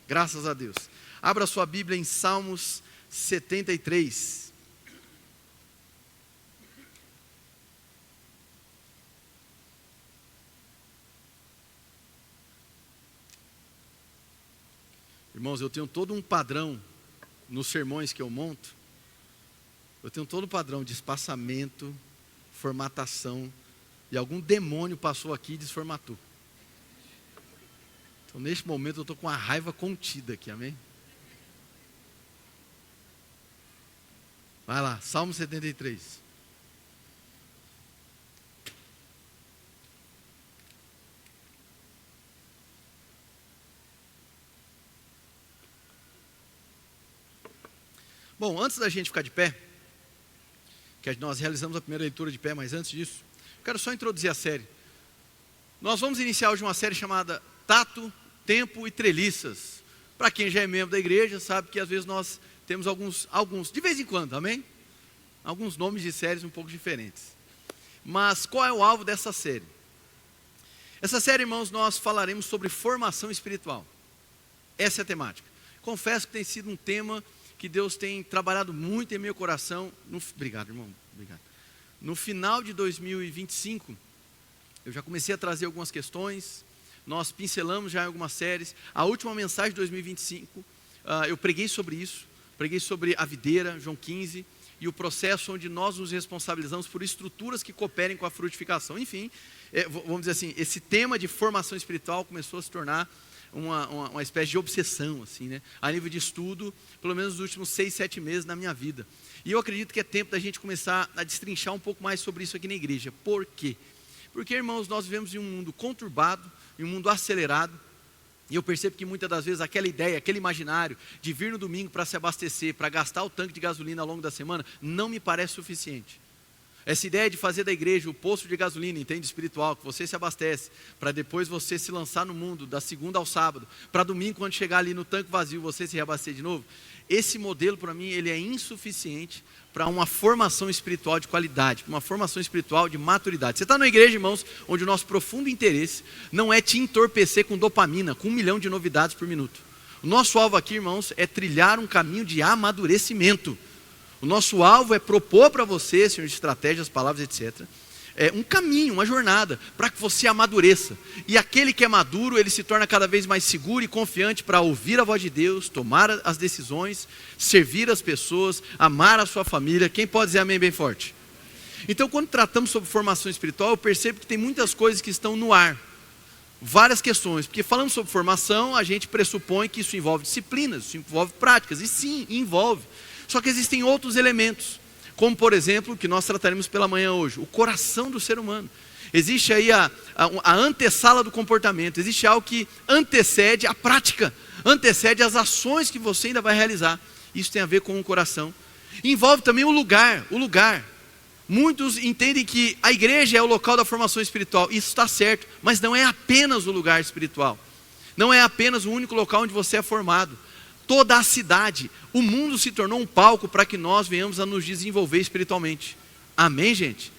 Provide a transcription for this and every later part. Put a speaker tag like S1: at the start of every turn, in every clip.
S1: Graças a Deus. Abra sua Bíblia em Salmos 73. Irmãos, eu tenho todo um padrão nos sermões que eu monto. Eu tenho todo um padrão de espaçamento, formatação, e algum demônio passou aqui e desformatou. Então, neste momento, eu estou com a raiva contida aqui, amém? Vai lá, Salmo 73. Bom, antes da gente ficar de pé, que nós realizamos a primeira leitura de pé, mas antes disso, quero só introduzir a série. Nós vamos iniciar hoje uma série chamada Tato, Tempo e Treliças. Para quem já é membro da igreja, sabe que às vezes nós temos alguns, de vez em quando, amém? Alguns nomes de séries um pouco diferentes. Mas qual é o alvo dessa série? Essa série, irmãos, nós falaremos sobre formação espiritual. Essa é a temática. Confesso que tem sido um tema que Deus tem trabalhado muito em meu coração. Obrigado, irmão. Obrigado. No final de 2025, eu já comecei a trazer algumas questões. Nós pincelamos já em algumas séries. A última mensagem de 2025, eu preguei sobre isso. Preguei sobre a videira, João 15, e o processo onde nós nos responsabilizamos por estruturas que cooperem com a frutificação. Enfim, vamos dizer assim, esse tema de formação espiritual começou a se tornar uma espécie de obsessão, assim, né? A nível de estudo, pelo menos nos últimos 6, 7 meses na minha vida. E eu acredito que é tempo da gente começar a destrinchar um pouco mais sobre isso aqui na igreja. Por quê? Porque, irmãos, nós vivemos em um mundo conturbado, em um mundo acelerado, e eu percebo que muitas das vezes aquela ideia, aquele imaginário de vir no domingo para se abastecer, para gastar o tanque de gasolina ao longo da semana, não me parece suficiente. Essa ideia de fazer da igreja o posto de gasolina, entende, espiritual, que você se abastece, para depois você se lançar no mundo, da segunda ao sábado, para domingo, quando chegar ali no tanque vazio, você se reabastecer de novo. Esse modelo, para mim, ele é insuficiente para uma formação espiritual de qualidade, para uma formação espiritual de maturidade. Você está na igreja, irmãos, onde o nosso profundo interesse não é te entorpecer com dopamina, com 1 milhão de novidades por minuto. O nosso alvo aqui, irmãos, é trilhar um caminho de amadurecimento. O nosso alvo é propor para você, senhor, estratégias, palavras, etc., um caminho, uma jornada, para que você amadureça. E aquele que é maduro, ele se torna cada vez mais seguro e confiante para ouvir a voz de Deus, tomar as decisões, servir as pessoas, amar a sua família. Quem pode dizer amém bem forte? Então, quando tratamos sobre formação espiritual, eu percebo que tem muitas coisas que estão no ar. Várias questões, porque falando sobre formação, a gente pressupõe que isso envolve disciplinas, isso envolve práticas, e sim, envolve. Só que existem outros elementos, como por exemplo, o que nós trataremos pela manhã hoje, o coração do ser humano. Existe aí a antessala do comportamento, existe algo que antecede a prática, antecede as ações que você ainda vai realizar. Isso tem a ver com o coração. Envolve também o lugar. Muitos entendem que a igreja é o local da formação espiritual, isso está certo, mas não é apenas o lugar espiritual. Não é apenas o único local onde você é formado. Toda a cidade, o mundo se tornou um palco para que nós venhamos a nos desenvolver espiritualmente. Amém, gente?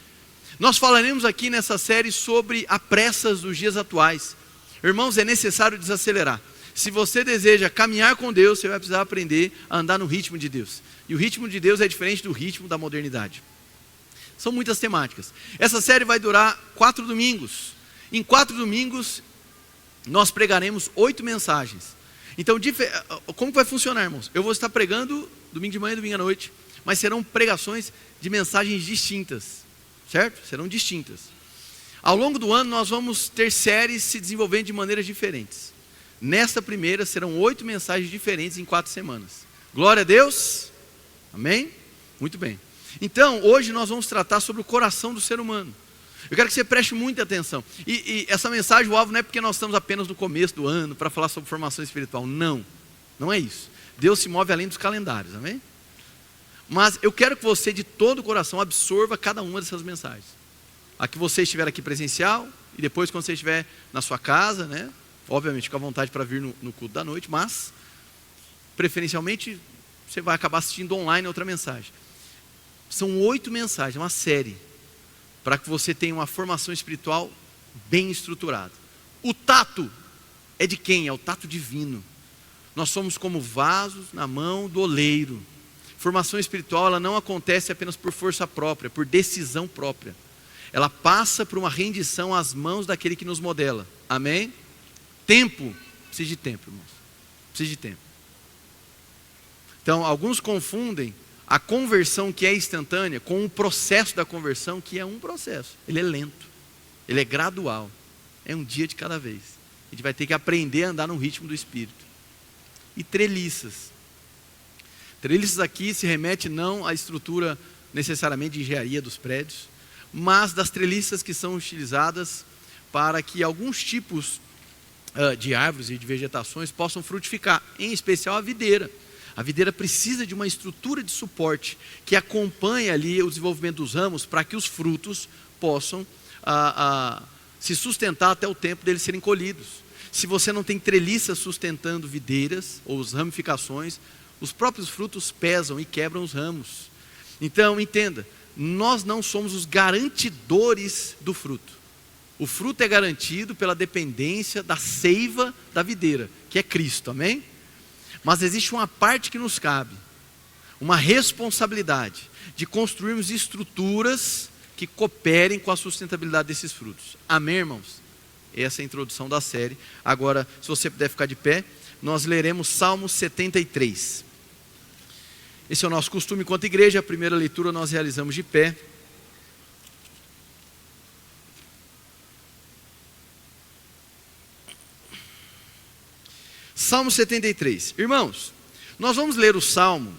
S1: Nós falaremos aqui nessa série sobre a pressas dos dias atuais. Irmãos, é necessário desacelerar. Se você deseja caminhar com Deus, você vai precisar aprender a andar no ritmo de Deus. E o ritmo de Deus é diferente do ritmo da modernidade. São muitas temáticas. Essa série vai durar 4 domingos. Em 4 domingos, nós pregaremos 8 mensagens. Então, como vai funcionar, irmãos? Eu vou estar pregando domingo de manhã e domingo à noite, mas serão pregações de mensagens distintas, certo? Serão distintas. Ao longo do ano, nós vamos ter séries se desenvolvendo de maneiras diferentes. Nesta primeira, serão 8 mensagens diferentes em 4 semanas. Glória a Deus. Amém? Muito bem. Então, hoje nós vamos tratar sobre o coração do ser humano. Eu quero que você preste muita atenção. E essa mensagem, o alvo não é porque nós estamos apenas no começo do ano para falar sobre formação espiritual. Não, não é isso. Deus se move além dos calendários, amém? Mas eu quero que você de todo o coração absorva cada uma dessas mensagens. A que você estiver aqui presencial e depois quando você estiver na sua casa, né? Obviamente fica à vontade para vir no culto da noite, mas preferencialmente você vai acabar assistindo online outra mensagem. São 8 mensagens, uma série, para que você tenha uma formação espiritual bem estruturada. O tato é de quem? É o tato divino. Nós somos como vasos na mão do oleiro. Formação espiritual, ela não acontece apenas por força própria, por decisão própria. Ela passa por uma rendição às mãos daquele que nos modela. Amém? Tempo. Precisa de tempo, irmãos. Precisa de tempo. Então, alguns confundem a conversão que é instantânea com o processo da conversão, que é um processo. Ele é lento. Ele é gradual. É um dia de cada vez. A gente vai ter que aprender a andar no ritmo do Espírito. E treliças. Treliças aqui se remete não à estrutura necessariamente de engenharia dos prédios, mas das treliças que são utilizadas para que alguns tipos de árvores e de vegetações possam frutificar, em especial a videira. A videira precisa de uma estrutura de suporte que acompanhe ali o desenvolvimento dos ramos para que os frutos possam se sustentar até o tempo deles serem colhidos. Se você não tem treliças sustentando videiras ou as ramificações, os próprios frutos pesam e quebram os ramos. Então, entenda, nós não somos os garantidores do fruto. O fruto é garantido pela dependência da seiva da videira, que é Cristo, amém? Mas existe uma parte que nos cabe, uma responsabilidade de construirmos estruturas que cooperem com a sustentabilidade desses frutos. Amém, irmãos? Essa é a introdução da série. Agora, se você puder ficar de pé, nós leremos Salmo 73. Esse é o nosso costume enquanto igreja. A primeira leitura nós realizamos de pé. Salmo 73. Irmãos, nós vamos ler o Salmo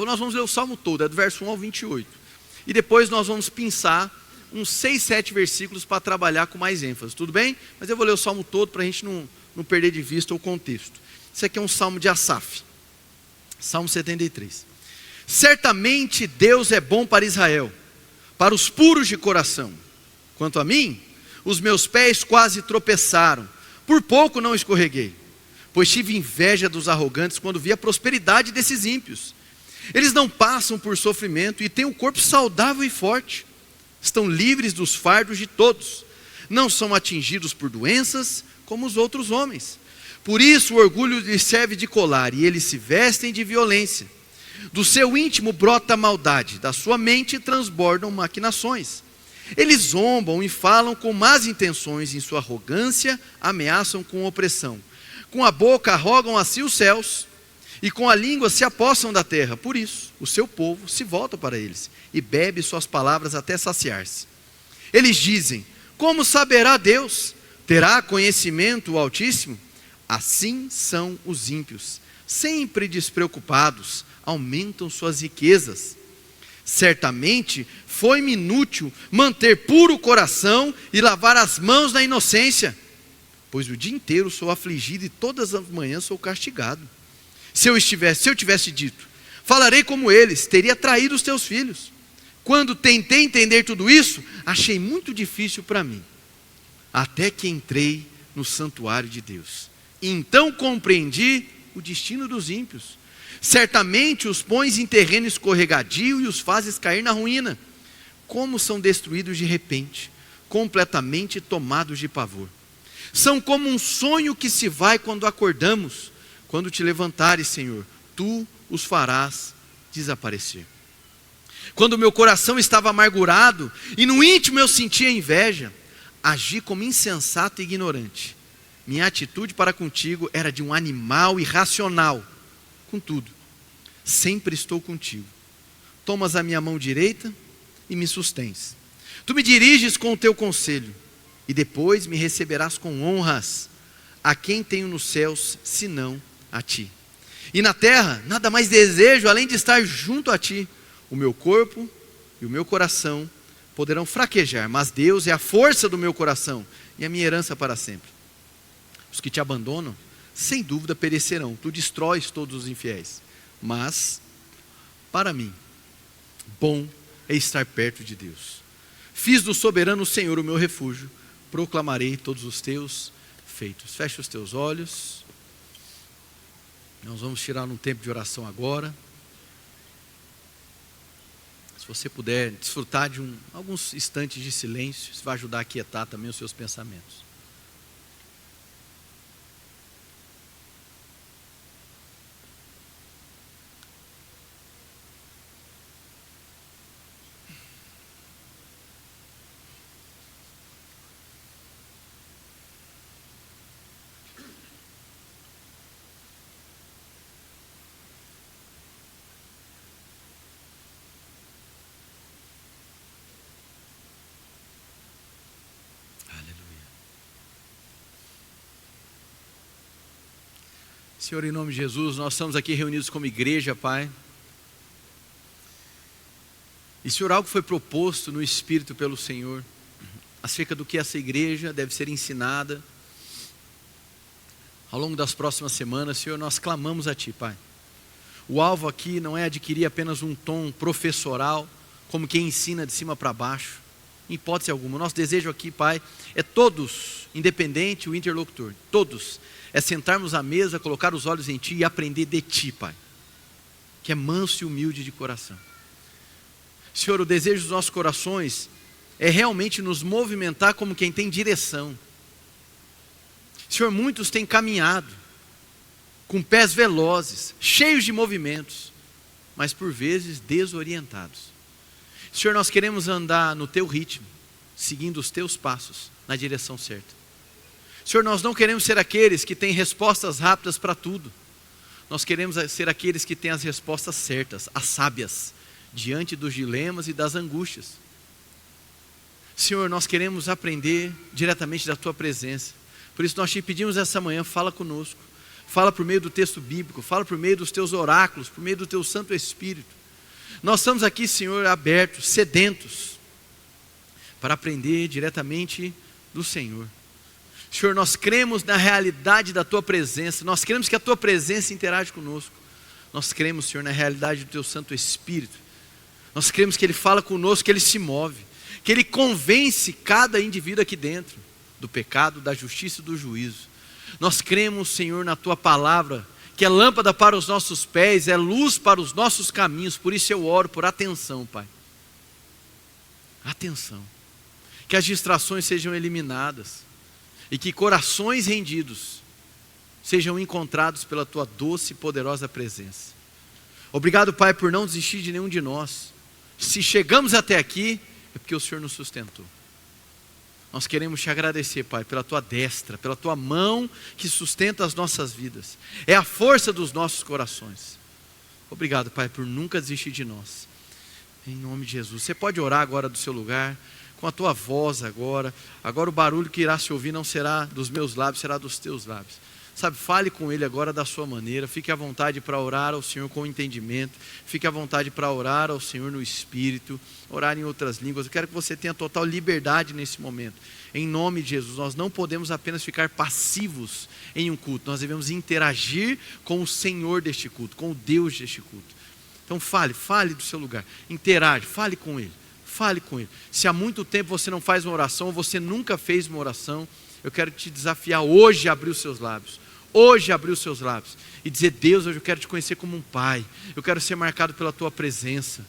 S1: nós vamos ler o Salmo todo, é do verso 1 ao 28. E depois nós vamos pensar uns 6, 7 versículos para trabalhar com mais ênfase, tudo bem? Mas eu vou ler o Salmo todo para a gente não perder de vista o contexto. Isso aqui é um Salmo de Asaf. Salmo 73. Certamente Deus é bom para Israel, para os puros de coração. Quanto a mim, os meus pés quase tropeçaram, por pouco não escorreguei, pois tive inveja dos arrogantes quando vi a prosperidade desses ímpios. Eles não passam por sofrimento e têm um corpo saudável e forte. Estão livres dos fardos de todos. Não são atingidos por doenças como os outros homens. Por isso o orgulho lhes serve de colar e eles se vestem de violência. Do seu íntimo brota a maldade, da sua mente transbordam maquinações. Eles zombam e falam com más intenções, em sua arrogância ameaçam com opressão. Com a boca arrogam a si os céus e com a língua se apossam da terra. Por isso o seu povo se volta para eles e bebe suas palavras até saciar-se. Eles dizem: como saberá Deus? Terá conhecimento o Altíssimo? Assim são os ímpios, sempre despreocupados, aumentam suas riquezas. Certamente foi-me inútil manter puro o coração e lavar as mãos na inocência, pois o dia inteiro sou afligido e todas as manhãs sou castigado. Se eu tivesse dito, falarei como eles, teria traído os teus filhos. Quando tentei entender tudo isso, achei muito difícil para mim, até que entrei no santuário de Deus. Então compreendi o destino dos ímpios. Certamente os pões em terreno escorregadio e os fazes cair na ruína. Como são destruídos de repente, completamente tomados de pavor. São como um sonho que se vai quando acordamos. Quando te levantares, Senhor, tu os farás desaparecer. Quando meu coração estava amargurado e no íntimo eu sentia inveja, agi como insensato e ignorante. Minha atitude para contigo era de um animal irracional. Contudo, sempre estou contigo. Tomas a minha mão direita e me sustens. Tu me diriges com o teu conselho e depois me receberás com honras. A quem tenho nos céus, senão a ti? E na terra, nada mais desejo além de estar junto a ti. O meu corpo e o meu coração poderão fraquejar, mas Deus é a força do meu coração e a minha herança para sempre. Os que te abandonam, sem dúvida perecerão. Tu destróis todos os infiéis. Mas, para mim, bom é estar perto de Deus. Fiz do soberano Senhor o meu refúgio. Proclamarei todos os teus feitos. Fecha os teus olhos. Nós vamos tirar um tempo de oração agora. Se você puder desfrutar de alguns instantes de silêncio, isso vai ajudar a aquietar também os seus pensamentos. Senhor, em nome de Jesus, nós estamos aqui reunidos como igreja, Pai. E, Senhor, algo foi proposto no Espírito pelo Senhor, acerca do que essa igreja deve ser ensinada ao longo das próximas semanas. Senhor, nós clamamos a Ti, Pai. O alvo aqui não é adquirir apenas um tom professoral, como quem ensina de cima para baixo, em hipótese alguma. O nosso desejo aqui, Pai, é todos, independente o interlocutor, todos, é sentarmos à mesa, colocar os olhos em Ti e aprender de Ti, Pai, que é manso e humilde de coração. Senhor, o desejo dos nossos corações é realmente nos movimentar como quem tem direção. Senhor, muitos têm caminhado com pés velozes, cheios de movimentos, mas por vezes desorientados. Senhor, nós queremos andar no Teu ritmo, seguindo os Teus passos, na direção certa. Senhor, nós não queremos ser aqueles que têm respostas rápidas para tudo. Nós queremos ser aqueles que têm as respostas certas, as sábias, diante dos dilemas e das angústias. Senhor, nós queremos aprender diretamente da Tua presença. Por isso nós Te pedimos essa manhã, fala conosco. Fala por meio do texto bíblico, fala por meio dos Teus oráculos, por meio do Teu Santo Espírito. Nós estamos aqui, Senhor, abertos, sedentos, para aprender diretamente do Senhor. Senhor, nós cremos na realidade da Tua presença, nós cremos que a Tua presença interage conosco. Nós cremos, Senhor, na realidade do Teu Santo Espírito. Nós cremos que Ele fala conosco, que Ele se move, que Ele convence cada indivíduo aqui dentro do pecado, da justiça e do juízo. Nós cremos, Senhor, na Tua palavra, que é lâmpada para os nossos pés, é luz para os nossos caminhos. Por isso eu oro por atenção, Pai. Atenção. Que as distrações sejam eliminadas e que corações rendidos sejam encontrados pela Tua doce e poderosa presença. Obrigado, Pai, por não desistir de nenhum de nós. Se chegamos até aqui, é porque o Senhor nos sustentou. Nós queremos Te agradecer, Pai, pela Tua destra, pela Tua mão que sustenta as nossas vidas. É a força dos nossos corações. Obrigado, Pai, por nunca desistir de nós. Em nome de Jesus. Você pode orar agora do seu lugar, com a tua voz agora. Agora o barulho que irá se ouvir não será dos meus lábios, será dos Teus lábios. Sabe, fale com Ele agora da sua maneira. Fique à vontade para orar ao Senhor com entendimento. Fique à vontade para orar ao Senhor no Espírito. Orar em outras línguas. Eu quero que você tenha total liberdade nesse momento. Em nome de Jesus, nós não podemos apenas ficar passivos em um culto. Nós devemos interagir com o Senhor deste culto, com o Deus deste culto. Então fale do seu lugar. Interage, fale com Ele. Fale com Ele. Se há muito tempo você não faz uma oração, ou você nunca fez uma oração, eu quero te desafiar hoje a abrir os seus lábios. Hoje abrir os seus lábios e dizer: Deus, hoje eu quero Te conhecer como um Pai. Eu quero ser marcado pela Tua presença.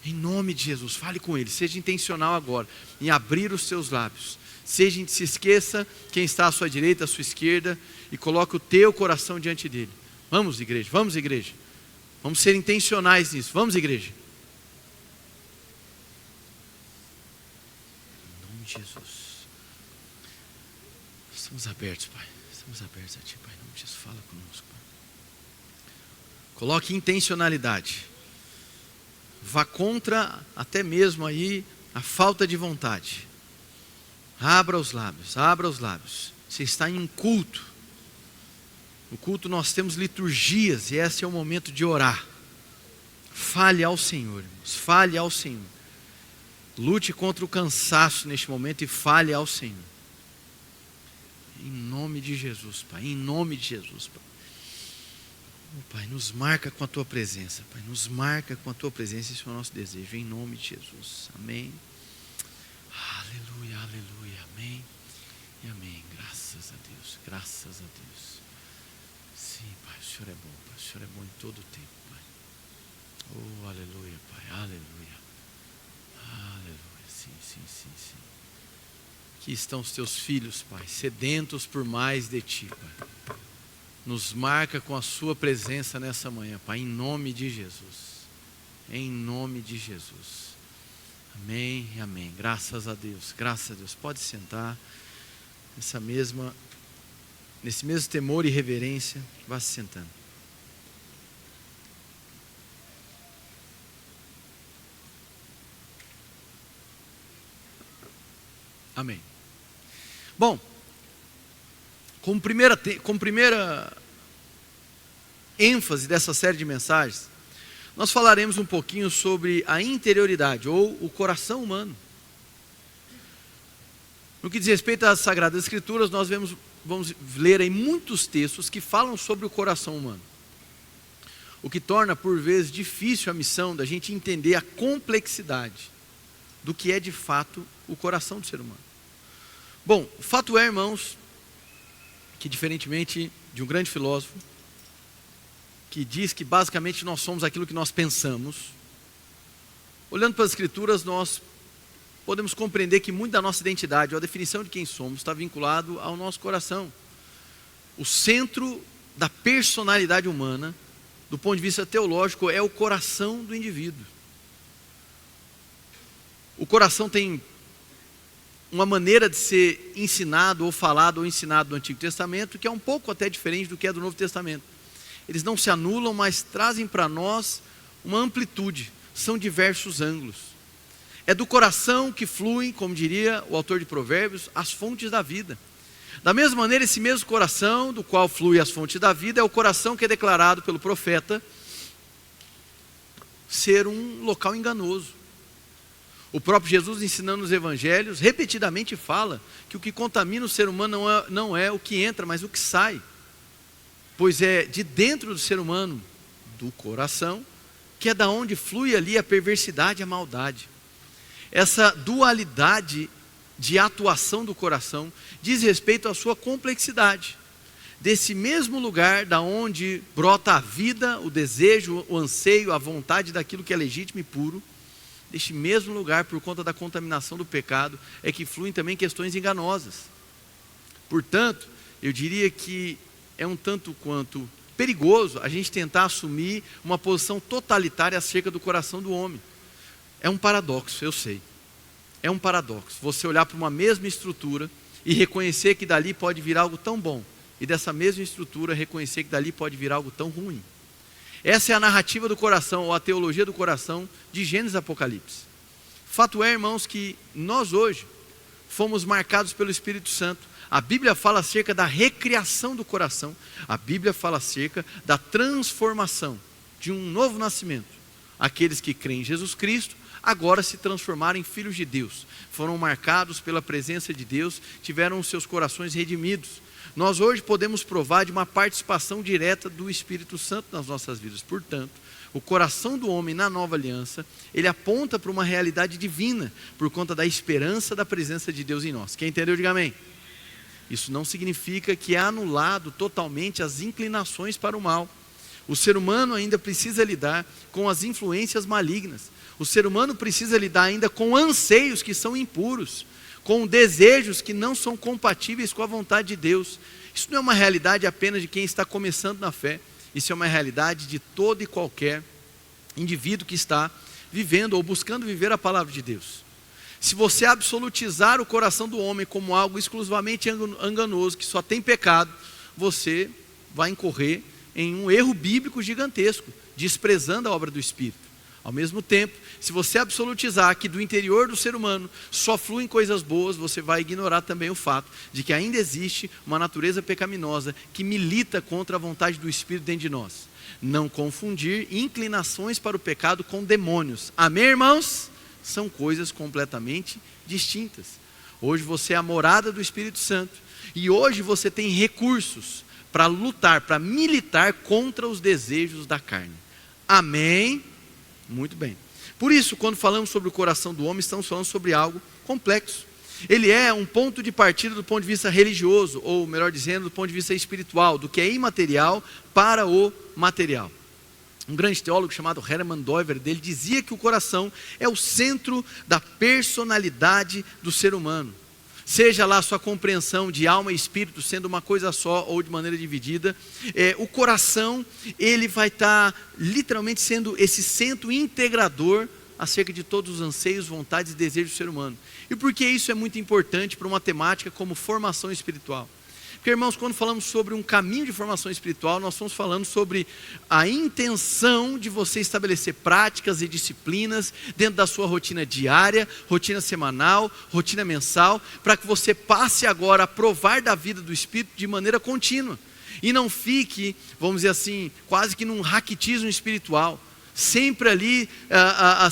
S1: Em nome de Jesus, fale com Ele. Seja intencional agora em abrir os seus lábios. Se esqueça quem está à sua direita, à sua esquerda, e coloque o teu coração diante dele. Vamos, igreja, vamos, igreja. Vamos ser intencionais nisso. Vamos, igreja. Em nome de Jesus. Estamos abertos, Pai. Estamos abertos a Ti, Pai. Em nome de Jesus, fala conosco, Pai. Coloque intencionalidade. Vá contra até mesmo aí a falta de vontade. Abra os lábios, abra os lábios. Você está em um culto. No culto nós temos liturgias e esse é o momento de orar. Fale ao Senhor, irmãos, fale ao Senhor. Lute contra o cansaço neste momento e fale ao Senhor. Em nome de Jesus, Pai, em nome de Jesus, Pai. Oh, Pai, nos marca com a Tua presença, Pai, nos marca com a Tua presença, esse é o nosso desejo, em nome de Jesus, amém. Aleluia, aleluia, amém e amém, graças a Deus, graças a Deus. Sim, Pai, o Senhor é bom, Pai, o Senhor é bom em todo o tempo, Pai. Oh, aleluia, Pai, aleluia, aleluia, sim, sim, sim, sim. Aqui estão os Teus filhos, Pai, sedentos por mais de Ti, Pai. Nos marca com a Sua presença nessa manhã, Pai, em nome de Jesus. Em nome de Jesus. Amém e amém. Graças a Deus, graças a Deus. Pode sentar nesse mesmo temor e reverência. Vá se sentando. Amém. Bom, como primeira ênfase dessa série de mensagens, nós falaremos um pouquinho sobre a interioridade, ou o coração humano. No que diz respeito às Sagradas Escrituras, nós vamos ler aí muitos textos que falam sobre o coração humano. O que torna, por vezes, difícil a missão da gente entender a complexidade do que é, de fato, o coração do ser humano. Bom, o fato é, irmãos, que diferentemente de um grande filósofo, que diz que basicamente nós somos aquilo que nós pensamos, olhando para as Escrituras, nós podemos compreender que muito da nossa identidade, ou a definição de quem somos, está vinculado ao nosso coração. O centro da personalidade humana, do ponto de vista teológico, é o coração do indivíduo. O coração tem uma maneira de ser ensinado, ou falado, ou ensinado no Antigo Testamento, que é um pouco até diferente do que é do Novo Testamento. Eles não se anulam, mas trazem para nós uma amplitude, são diversos ângulos. É do coração que fluem, como diria o autor de Provérbios, as fontes da vida. Da mesma maneira, esse mesmo coração do qual flui as fontes da vida é o coração que é declarado pelo profeta ser um local enganoso. O próprio Jesus, ensinando os evangelhos, repetidamente fala que o que contamina o ser humano não é o que entra, mas o que sai. Pois é de dentro do ser humano, do coração, que é da onde flui ali a perversidade e a maldade. Essa dualidade de atuação do coração diz respeito à sua complexidade. Desse mesmo lugar da onde brota a vida, o desejo, o anseio, a vontade daquilo que é legítimo e puro, deste mesmo lugar, por conta da contaminação do pecado, é que fluem também questões enganosas. Portanto, eu diria que é um tanto quanto perigoso a gente tentar assumir uma posição totalitária acerca do coração do homem. É um paradoxo, eu sei. É um paradoxo. Você olhar para uma mesma estrutura e reconhecer que dali pode vir algo tão bom, e dessa mesma estrutura reconhecer que dali pode vir algo tão ruim. Essa é a narrativa do coração, ou a teologia do coração de Gênesis e Apocalipse. Fato é, irmãos, que nós hoje fomos marcados pelo Espírito Santo. A Bíblia fala acerca da recriação do coração. A Bíblia fala acerca da transformação, de um novo nascimento. Aqueles que creem em Jesus Cristo agora se transformaram em filhos de Deus. Foram marcados pela presença de Deus, tiveram os seus corações redimidos. Nós hoje podemos provar de uma participação direta do Espírito Santo nas nossas vidas. Portanto, o coração do homem na nova aliança, ele aponta para uma realidade divina, por conta da esperança da presença de Deus em nós. Quem entendeu, diga amém. Isso não significa que é anulado totalmente as inclinações para o mal. O ser humano ainda precisa lidar com as influências malignas. O ser humano precisa lidar ainda com anseios que são impuros, com desejos que não são compatíveis com a vontade de Deus. Isso não é uma realidade apenas de quem está começando na fé. Isso é uma realidade de todo e qualquer indivíduo que está vivendo ou buscando viver a palavra de Deus. Se você absolutizar o coração do homem como algo exclusivamente enganoso, que só tem pecado, você vai incorrer em um erro bíblico gigantesco, desprezando a obra do Espírito. Ao mesmo tempo, se você absolutizar que do interior do ser humano só fluem coisas boas, você vai ignorar também o fato de que ainda existe uma natureza pecaminosa que milita contra a vontade do Espírito dentro de nós. Não confundir inclinações para o pecado com demônios. Amém, irmãos? São coisas completamente distintas. Hoje você é a morada do Espírito Santo e hoje você tem recursos para lutar, para militar contra os desejos da carne. Amém? Muito bem. Por isso, quando falamos sobre o coração do homem, estamos falando sobre algo complexo. Ele é um ponto de partida do ponto de vista religioso, ou melhor dizendo, do ponto de vista espiritual, do que é imaterial para o material. Um grande teólogo chamado Hermann Doiver, ele dizia que o coração é o centro da personalidade do ser humano. Seja lá a sua compreensão de alma e espírito sendo uma coisa só ou de maneira dividida, o coração, ele vai estar literalmente sendo esse centro integrador acerca de todos os anseios, vontades e desejos do ser humano. E por que isso é muito importante para uma temática como formação espiritual? Porque, irmãos, quando falamos sobre um caminho de formação espiritual, nós estamos falando sobre a intenção de você estabelecer práticas e disciplinas dentro da sua rotina diária, rotina semanal, rotina mensal, para que você passe agora a provar da vida do Espírito de maneira contínua. E não fique, vamos dizer assim, quase que num raquitismo espiritual, sempre ali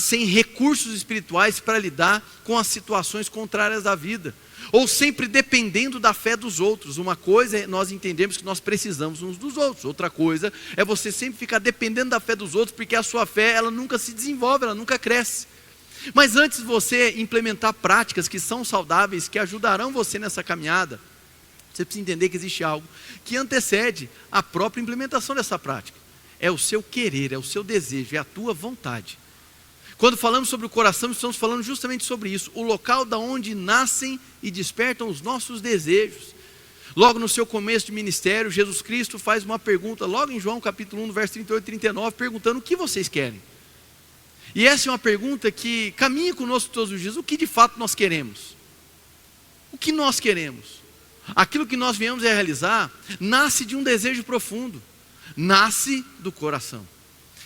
S1: sem recursos espirituais para lidar com as situações contrárias da vida, ou sempre dependendo da fé dos outros. Uma coisa é nós entendemos que nós precisamos uns dos outros, outra coisa é você sempre ficar dependendo da fé dos outros, porque a sua fé ela nunca se desenvolve, ela nunca cresce. Mas antes de você implementar práticas que são saudáveis, que ajudarão você nessa caminhada, você precisa entender que existe algo que antecede a própria implementação dessa prática. É o seu querer, é o seu desejo, é a tua vontade. Quando falamos sobre o coração, estamos falando justamente sobre isso, o local da onde nascem e despertam os nossos desejos. Logo no seu começo de ministério, Jesus Cristo faz uma pergunta, logo em João capítulo 1, no verso 38 e 39, perguntando: o que vocês querem? E essa é uma pergunta que caminha conosco todos os dias. O que de fato nós queremos? O que nós queremos? Aquilo que nós viemos a realizar nasce de um desejo profundo, nasce do coração.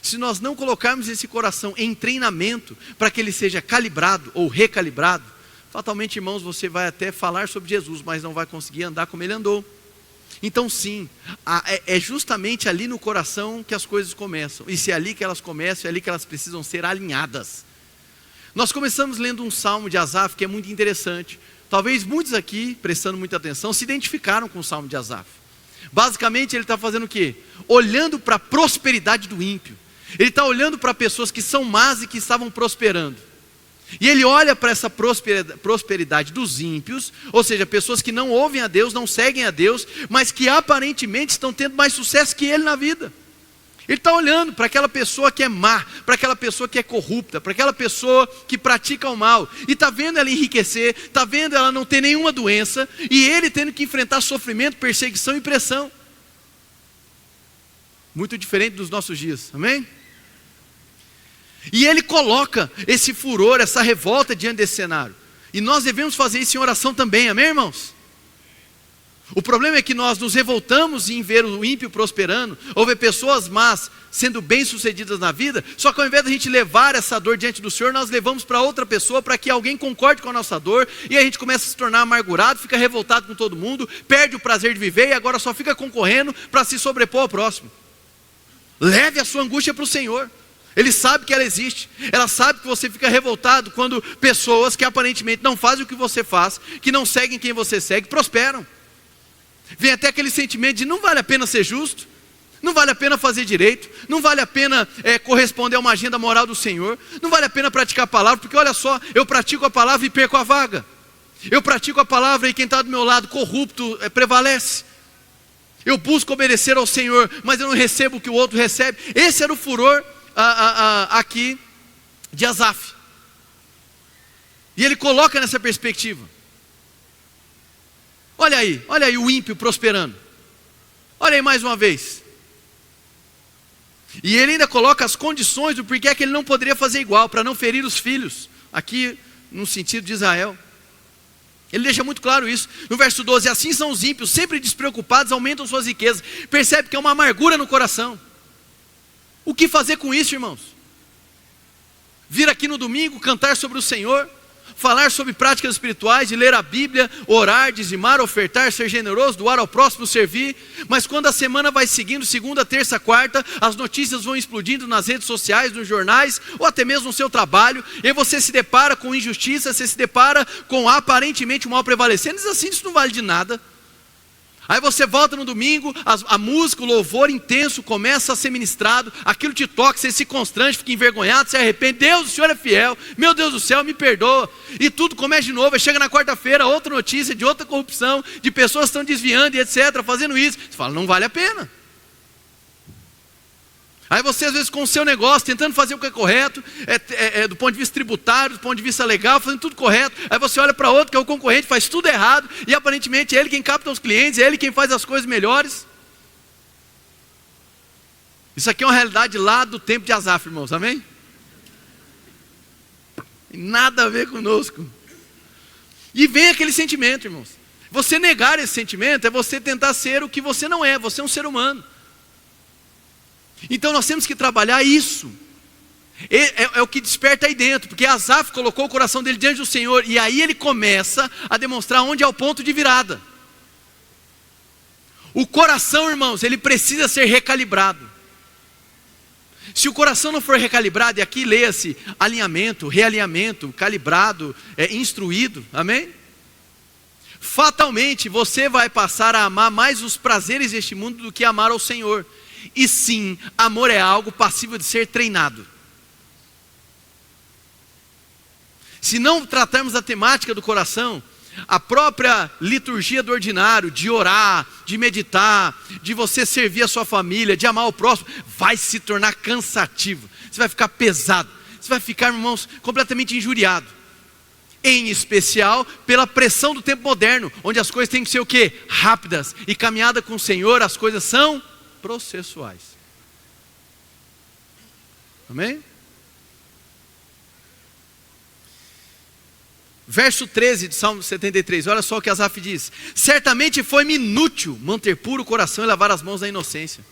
S1: Se nós não colocarmos esse coração em treinamento para que ele seja calibrado ou recalibrado, fatalmente, irmãos, você vai até falar sobre Jesus, mas não vai conseguir andar como ele andou. Então sim, é justamente ali no coração que as coisas começam, e se é ali que elas começam, é ali que elas precisam ser alinhadas. Nós começamos lendo um salmo de Asaf que é muito interessante. Talvez muitos aqui, prestando muita atenção, se identificaram com o salmo de Asaf. Basicamente ele está fazendo o quê? Olhando para a prosperidade do ímpio. Ele está olhando para pessoas que são más e que estavam prosperando. E ele olha para essa prosperidade dos ímpios, ou seja, pessoas que não ouvem a Deus, não seguem a Deus, mas que aparentemente estão tendo mais sucesso que ele na vida. Ele está olhando para aquela pessoa que é má, para aquela pessoa que é corrupta, para aquela pessoa que pratica o mal, e está vendo ela enriquecer, está vendo ela não ter nenhuma doença, e ele tendo que enfrentar sofrimento, perseguição e pressão. Muito diferente dos nossos dias, amém? E ele coloca esse furor, essa revolta diante desse cenário. E nós devemos fazer isso em oração também, amém, irmãos? O problema é que nós nos revoltamos em ver o ímpio prosperando, ou ver pessoas más sendo bem-sucedidas na vida, só que ao invés de a gente levar essa dor diante do Senhor, nós levamos para outra pessoa, para que alguém concorde com a nossa dor, e a gente começa a se tornar amargurado, fica revoltado com todo mundo, perde o prazer de viver, e agora só fica concorrendo para se sobrepor ao próximo. Leve a sua angústia para o Senhor. Ele sabe que ela existe. Ela sabe que você fica revoltado quando pessoas que aparentemente não fazem o que você faz, que não seguem quem você segue, prosperam. Vem até aquele sentimento de não vale a pena ser justo, não vale a pena fazer direito, não vale a pena corresponder a uma agenda moral do Senhor, não vale a pena praticar a palavra, porque olha só, eu pratico a palavra e perco a vaga. Eu pratico a palavra e quem está do meu lado corrupto prevalece. Eu busco obedecer ao Senhor, mas eu não recebo o que o outro recebe. Esse era o furor aqui de Asaf. E ele coloca nessa perspectiva. Olha aí o ímpio prosperando. Olha aí mais uma vez. E ele ainda coloca as condições do porquê é que ele não poderia fazer igual, para não ferir os filhos, aqui no sentido de Israel. Ele deixa muito claro isso, no verso 12, assim são os ímpios, sempre despreocupados, aumentam suas riquezas. Percebe que é uma amargura no coração. O que fazer com isso, irmãos? Vir aqui no domingo, cantar sobre o Senhor, falar sobre práticas espirituais, de ler a Bíblia, orar, dizimar, ofertar, ser generoso, doar ao próximo, servir. Mas quando a semana vai seguindo, segunda, terça, quarta, as notícias vão explodindo nas redes sociais, nos jornais, ou até mesmo no seu trabalho, e aí você se depara com injustiça, você se depara com aparentemente o mal prevalecendo, diz assim, isso não vale de nada. Aí você volta no domingo, a música, o louvor intenso começa a ser ministrado, aquilo te toca, você se constrange, fica envergonhado, se arrepende. Deus, o Senhor é fiel, meu Deus do céu, me perdoa. E tudo começa de novo, aí chega na quarta-feira, outra notícia de outra corrupção, de pessoas que estão desviando e etc, fazendo isso. Você fala, não vale a pena. Aí você às vezes com o seu negócio, tentando fazer o que é correto, do ponto de vista tributário, do ponto de vista legal, fazendo tudo correto. Aí você olha para outro que é o concorrente, faz tudo errado, e aparentemente é ele quem capta os clientes, é ele quem faz as coisas melhores. Isso aqui é uma realidade lá do tempo de Asaf, irmãos, amém? Nada a ver conosco. E vem aquele sentimento, irmãos. Você negar esse sentimento é você tentar ser o que você não é, você é um ser humano. Então nós temos que trabalhar isso. É o que desperta aí dentro, porque Asaf colocou o coração dele diante do Senhor, e aí ele começa a demonstrar onde é o ponto de virada. O coração, irmãos, ele precisa ser recalibrado. Se o coração não for recalibrado, e aqui leia-se alinhamento, realinhamento, calibrado, instruído, amém? Fatalmente você vai passar a amar mais os prazeres deste mundo do que amar ao Senhor. E sim, amor é algo passível de ser treinado. Se não tratarmos da temática do coração, a própria liturgia do ordinário, de orar, de meditar, de você servir a sua família, de amar o próximo, vai se tornar cansativo. Você vai ficar pesado. Você vai ficar, irmãos, completamente injuriado. Em especial pela pressão do tempo moderno, onde as coisas têm que ser o quê? Rápidas. E caminhada com o Senhor, as coisas são processuais. Amém? Verso 13 de Salmo 73, olha só o que Asaf diz: certamente foi-me inútil manter puro o coração e lavar as mãos na inocência.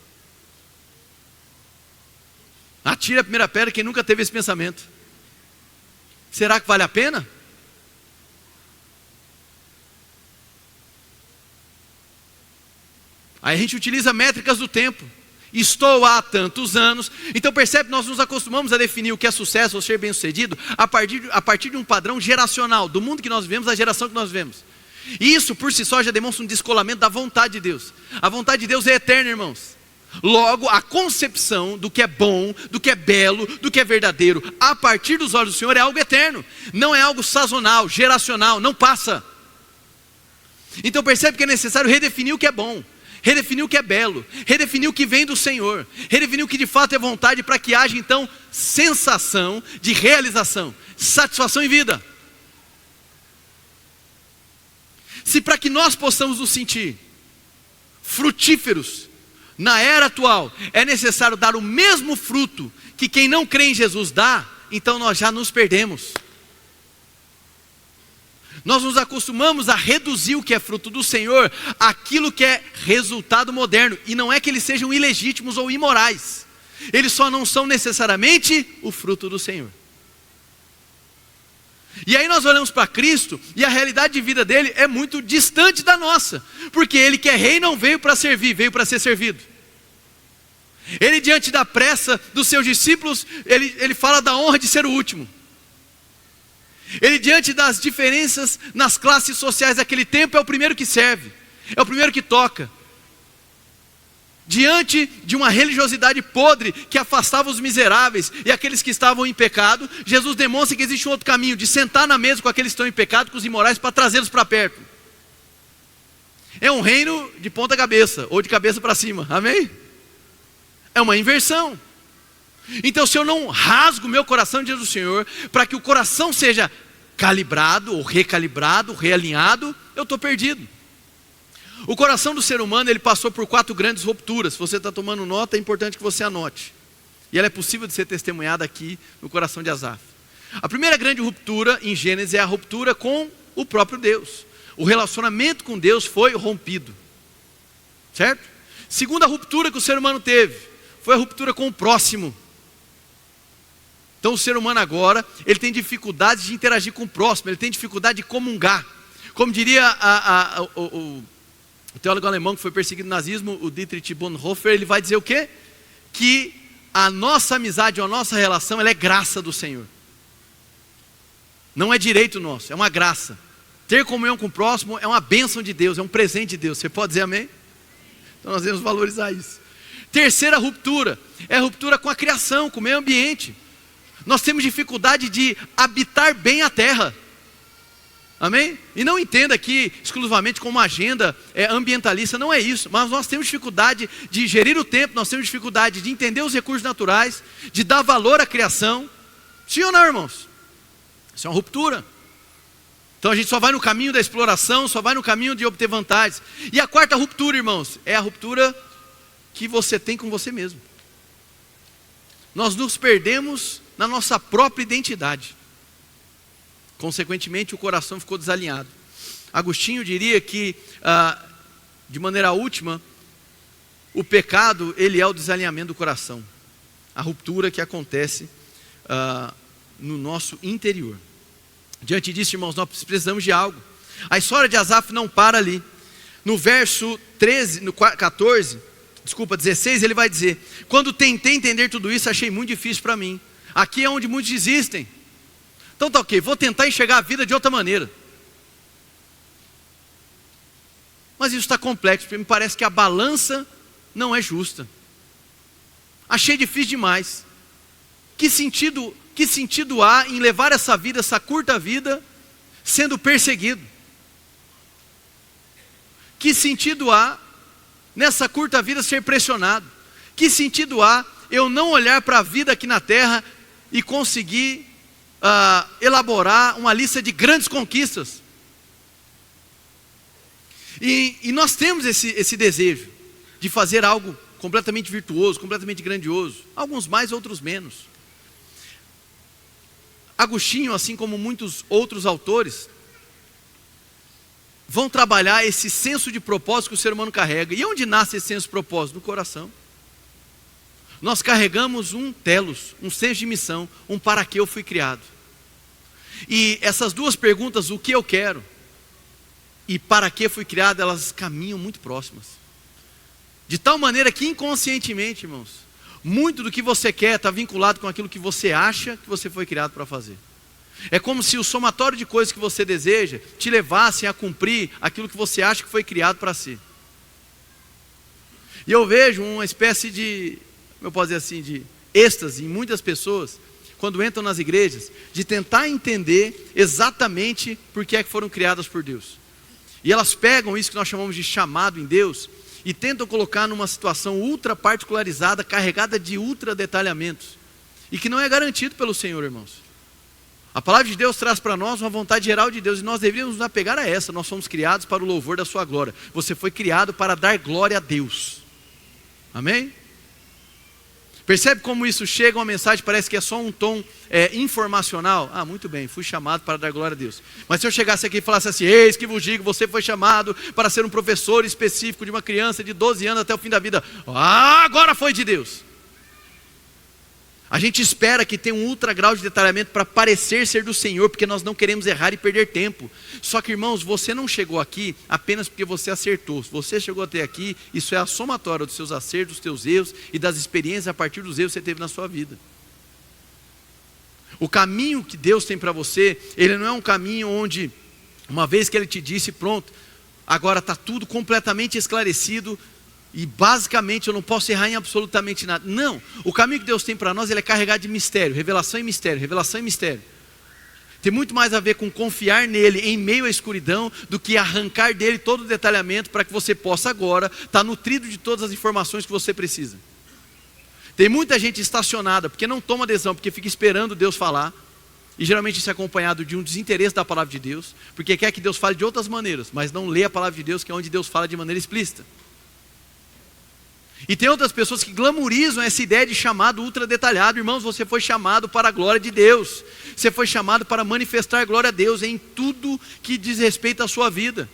S1: Atire a primeira pedra quem nunca teve esse pensamento. Será que vale a pena? Aí a gente utiliza métricas do tempo. Estou há tantos anos. Então percebe, nós nos acostumamos a definir o que é sucesso ou ser bem sucedido a partir de um padrão geracional, do mundo que nós vivemos, da geração que nós vivemos. E isso por si só já demonstra um descolamento da vontade de Deus. A vontade de Deus é eterna, irmãos. Logo, a concepção do que é bom, do que é belo, do que é verdadeiro, a partir dos olhos do Senhor, é algo eterno. Não é algo sazonal, geracional, não passa. Então percebe que é necessário redefinir o que é bom, redefinir o que é belo, redefinir o que vem do Senhor, redefinir o que de fato é vontade, para que haja então sensação de realização, satisfação em vida. Se para que nós possamos nos sentir frutíferos na era atual é necessário dar o mesmo fruto que quem não crê em Jesus dá, então nós já nos perdemos. Nós nos acostumamos a reduzir o que é fruto do Senhor àquilo que é resultado moderno. E não é que eles sejam ilegítimos ou imorais. Eles só não são necessariamente o fruto do Senhor. E aí nós olhamos para Cristo e a realidade de vida dele é muito distante da nossa. Porque ele que é rei não veio para servir, veio para ser servido. Ele diante da pressa dos seus discípulos, ele fala da honra de ser o último. Ele diante das diferenças nas classes sociais daquele tempo é o primeiro que serve, é o primeiro que toca. Diante de uma religiosidade podre que afastava os miseráveis e aqueles que estavam em pecado, Jesus demonstra que existe um outro caminho, de sentar na mesa com aqueles que estão em pecado, com os imorais, para trazê-los para perto. É um reino de ponta cabeça, ou de cabeça para cima, amém? É uma inversão. Então se eu não rasgo meu coração diante do Senhor, para que o coração seja calibrado, ou recalibrado, realinhado, eu estou perdido. O coração do ser humano, ele passou por 4 grandes rupturas. Se você está tomando nota, é importante que você anote. E ela é possível de ser testemunhada aqui no coração de Asaf. A primeira grande ruptura em Gênesis é a ruptura com o próprio Deus. O relacionamento com Deus foi rompido. Certo? Segunda ruptura que o ser humano teve foi a ruptura com o próximo. Então o ser humano agora, ele tem dificuldade de interagir com o próximo, ele tem dificuldade de comungar. Como diria o teólogo alemão que foi perseguido no nazismo, o Dietrich Bonhoeffer, ele vai dizer o quê? Que a nossa amizade, a nossa relação, ela é graça do Senhor. Não é direito nosso, é uma graça. Ter comunhão com o próximo é uma bênção de Deus, é um presente de Deus. Você pode dizer amém? Então nós devemos valorizar isso. Terceira ruptura, é a ruptura com a criação, com o meio ambiente. Nós temos dificuldade de habitar bem a terra. Amém? E não entenda aqui exclusivamente como uma agenda ambientalista, não é isso. Mas nós temos dificuldade de gerir o tempo, nós temos dificuldade de entender os recursos naturais, de dar valor à criação. Sim ou não, irmãos? Isso é uma ruptura. Então a gente só vai no caminho da exploração, só vai no caminho de obter vantagens. E a quarta ruptura, irmãos, é a ruptura que você tem com você mesmo. Nós nos perdemos na nossa própria identidade. Consequentemente, o coração ficou desalinhado. Agostinho diria que, de maneira última, o pecado, ele é o desalinhamento do coração. A ruptura que acontece no nosso interior. Diante disso, irmãos, nós precisamos de algo. A história de Asaf não para ali. no verso 16, ele vai dizer: quando tentei entender tudo isso, achei muito difícil para mim. Aqui é onde muitos desistem. Então tá ok, vou tentar enxergar a vida de outra maneira. Mas isso está complexo, porque me parece que a balança não é justa. Achei difícil demais. Que sentido há em levar essa vida, essa curta vida, sendo perseguido? Que sentido há nessa curta vida ser pressionado? Que sentido há eu não olhar para a vida aqui na terra e conseguir elaborar uma lista de grandes conquistas? E nós temos esse desejo de fazer algo completamente virtuoso, completamente grandioso. Alguns mais, outros menos. Agostinho, assim como muitos outros autores, vão trabalhar esse senso de propósito que o ser humano carrega. E onde nasce esse senso de propósito? No coração. Nós carregamos um telos, um senso de missão, um para que eu fui criado. E essas duas perguntas, o que eu quero e para que fui criado, elas caminham muito próximas. De tal maneira que inconscientemente, irmãos, muito do que você quer está vinculado com aquilo que você acha que você foi criado para fazer. É como se o somatório de coisas que você deseja te levassem a cumprir aquilo que você acha que foi criado para ser. E eu vejo uma espécie de, eu posso dizer assim, de êxtase em muitas pessoas, quando entram nas igrejas, de tentar entender exatamente por que é que foram criadas por Deus. E elas pegam isso que nós chamamos de chamado em Deus e tentam colocar numa situação ultra particularizada, carregada de ultra detalhamentos, e que não é garantido pelo Senhor, irmãos. A palavra de Deus traz para nós uma vontade geral de Deus, e nós deveríamos nos apegar a essa. Nós somos criados para o louvor da sua glória. Você foi criado para dar glória a Deus. Amém? Percebe como isso chega uma mensagem, parece que é só um tom informacional. Ah, muito bem, fui chamado para dar glória a Deus. Mas se eu chegasse aqui e falasse assim: eis que vos digo, você foi chamado para ser um professor específico de uma criança de 12 anos até o fim da vida. Ah, agora foi de Deus. A gente espera que tenha um ultra grau de detalhamento para parecer ser do Senhor, porque nós não queremos errar e perder tempo. Só que, irmãos, você não chegou aqui apenas porque você acertou. Se você chegou até aqui, isso é a somatória dos seus acertos, dos seus erros e das experiências a partir dos erros que você teve na sua vida. O caminho que Deus tem para você, ele não é um caminho onde, uma vez que Ele te disse, pronto, agora está tudo completamente esclarecido, e basicamente eu não posso errar em absolutamente nada. Não, o caminho que Deus tem para nós, ele é carregado de mistério, revelação e mistério, revelação e mistério. Tem muito mais a ver com confiar nele em meio à escuridão, do que arrancar dele todo o detalhamento, para que você possa agora estar nutrido de todas as informações que você precisa. Tem muita gente estacionada, porque não toma decisão, porque fica esperando Deus falar, e geralmente isso é acompanhado de um desinteresse da palavra de Deus, porque quer que Deus fale de outras maneiras, mas não lê a palavra de Deus, que é onde Deus fala de maneira explícita. E tem outras pessoas que glamorizam essa ideia de chamado ultra detalhado. Irmãos, você foi chamado para a glória de Deus. Você foi chamado para manifestar a glória a Deus em tudo que diz respeito à sua vida.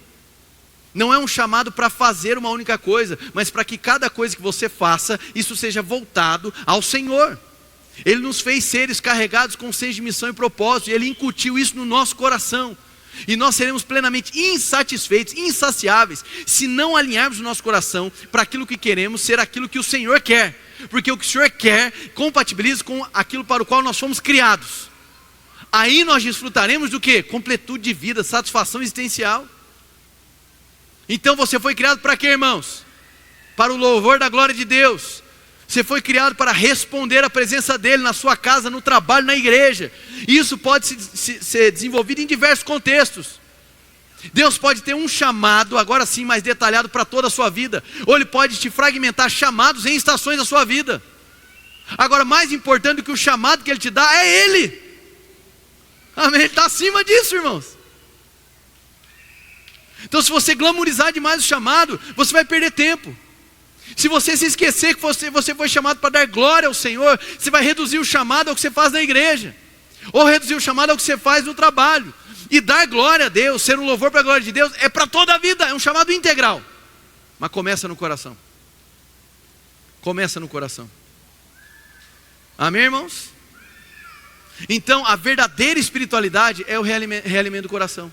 S1: Não é um chamado para fazer uma única coisa, mas para que cada coisa que você faça, isso seja voltado ao Senhor. Ele nos fez seres carregados com senso de missão e propósito, e Ele incutiu isso no nosso coração. E nós seremos plenamente insatisfeitos, insaciáveis, se não alinharmos o nosso coração para aquilo que queremos ser aquilo que o Senhor quer. Porque o que o Senhor quer compatibiliza com aquilo para o qual nós fomos criados. Aí nós desfrutaremos do quê? Completude de vida, satisfação existencial. Então você foi criado para quê, irmãos? Para o louvor da glória de Deus. Você foi criado para responder à presença dEle na sua casa, no trabalho, na igreja. Isso pode ser desenvolvido em diversos contextos. Deus pode ter um chamado, agora sim mais detalhado, para toda a sua vida. Ou Ele pode te fragmentar chamados em estações da sua vida. Agora, mais importante do que o chamado que Ele te dá é Ele. Amém? Ele está acima disso, irmãos. Então, se você glamorizar demais o chamado, você vai perder tempo. Se você se esquecer que você foi chamado para dar glória ao Senhor, você vai reduzir o chamado ao que você faz na igreja, ou reduzir o chamado ao que você faz no trabalho. E dar glória a Deus, ser um louvor para a glória de Deus, é para toda a vida, é um chamado integral. Mas começa no coração. Começa no coração. Amém, irmãos? Então, a verdadeira espiritualidade é o realimento do coração.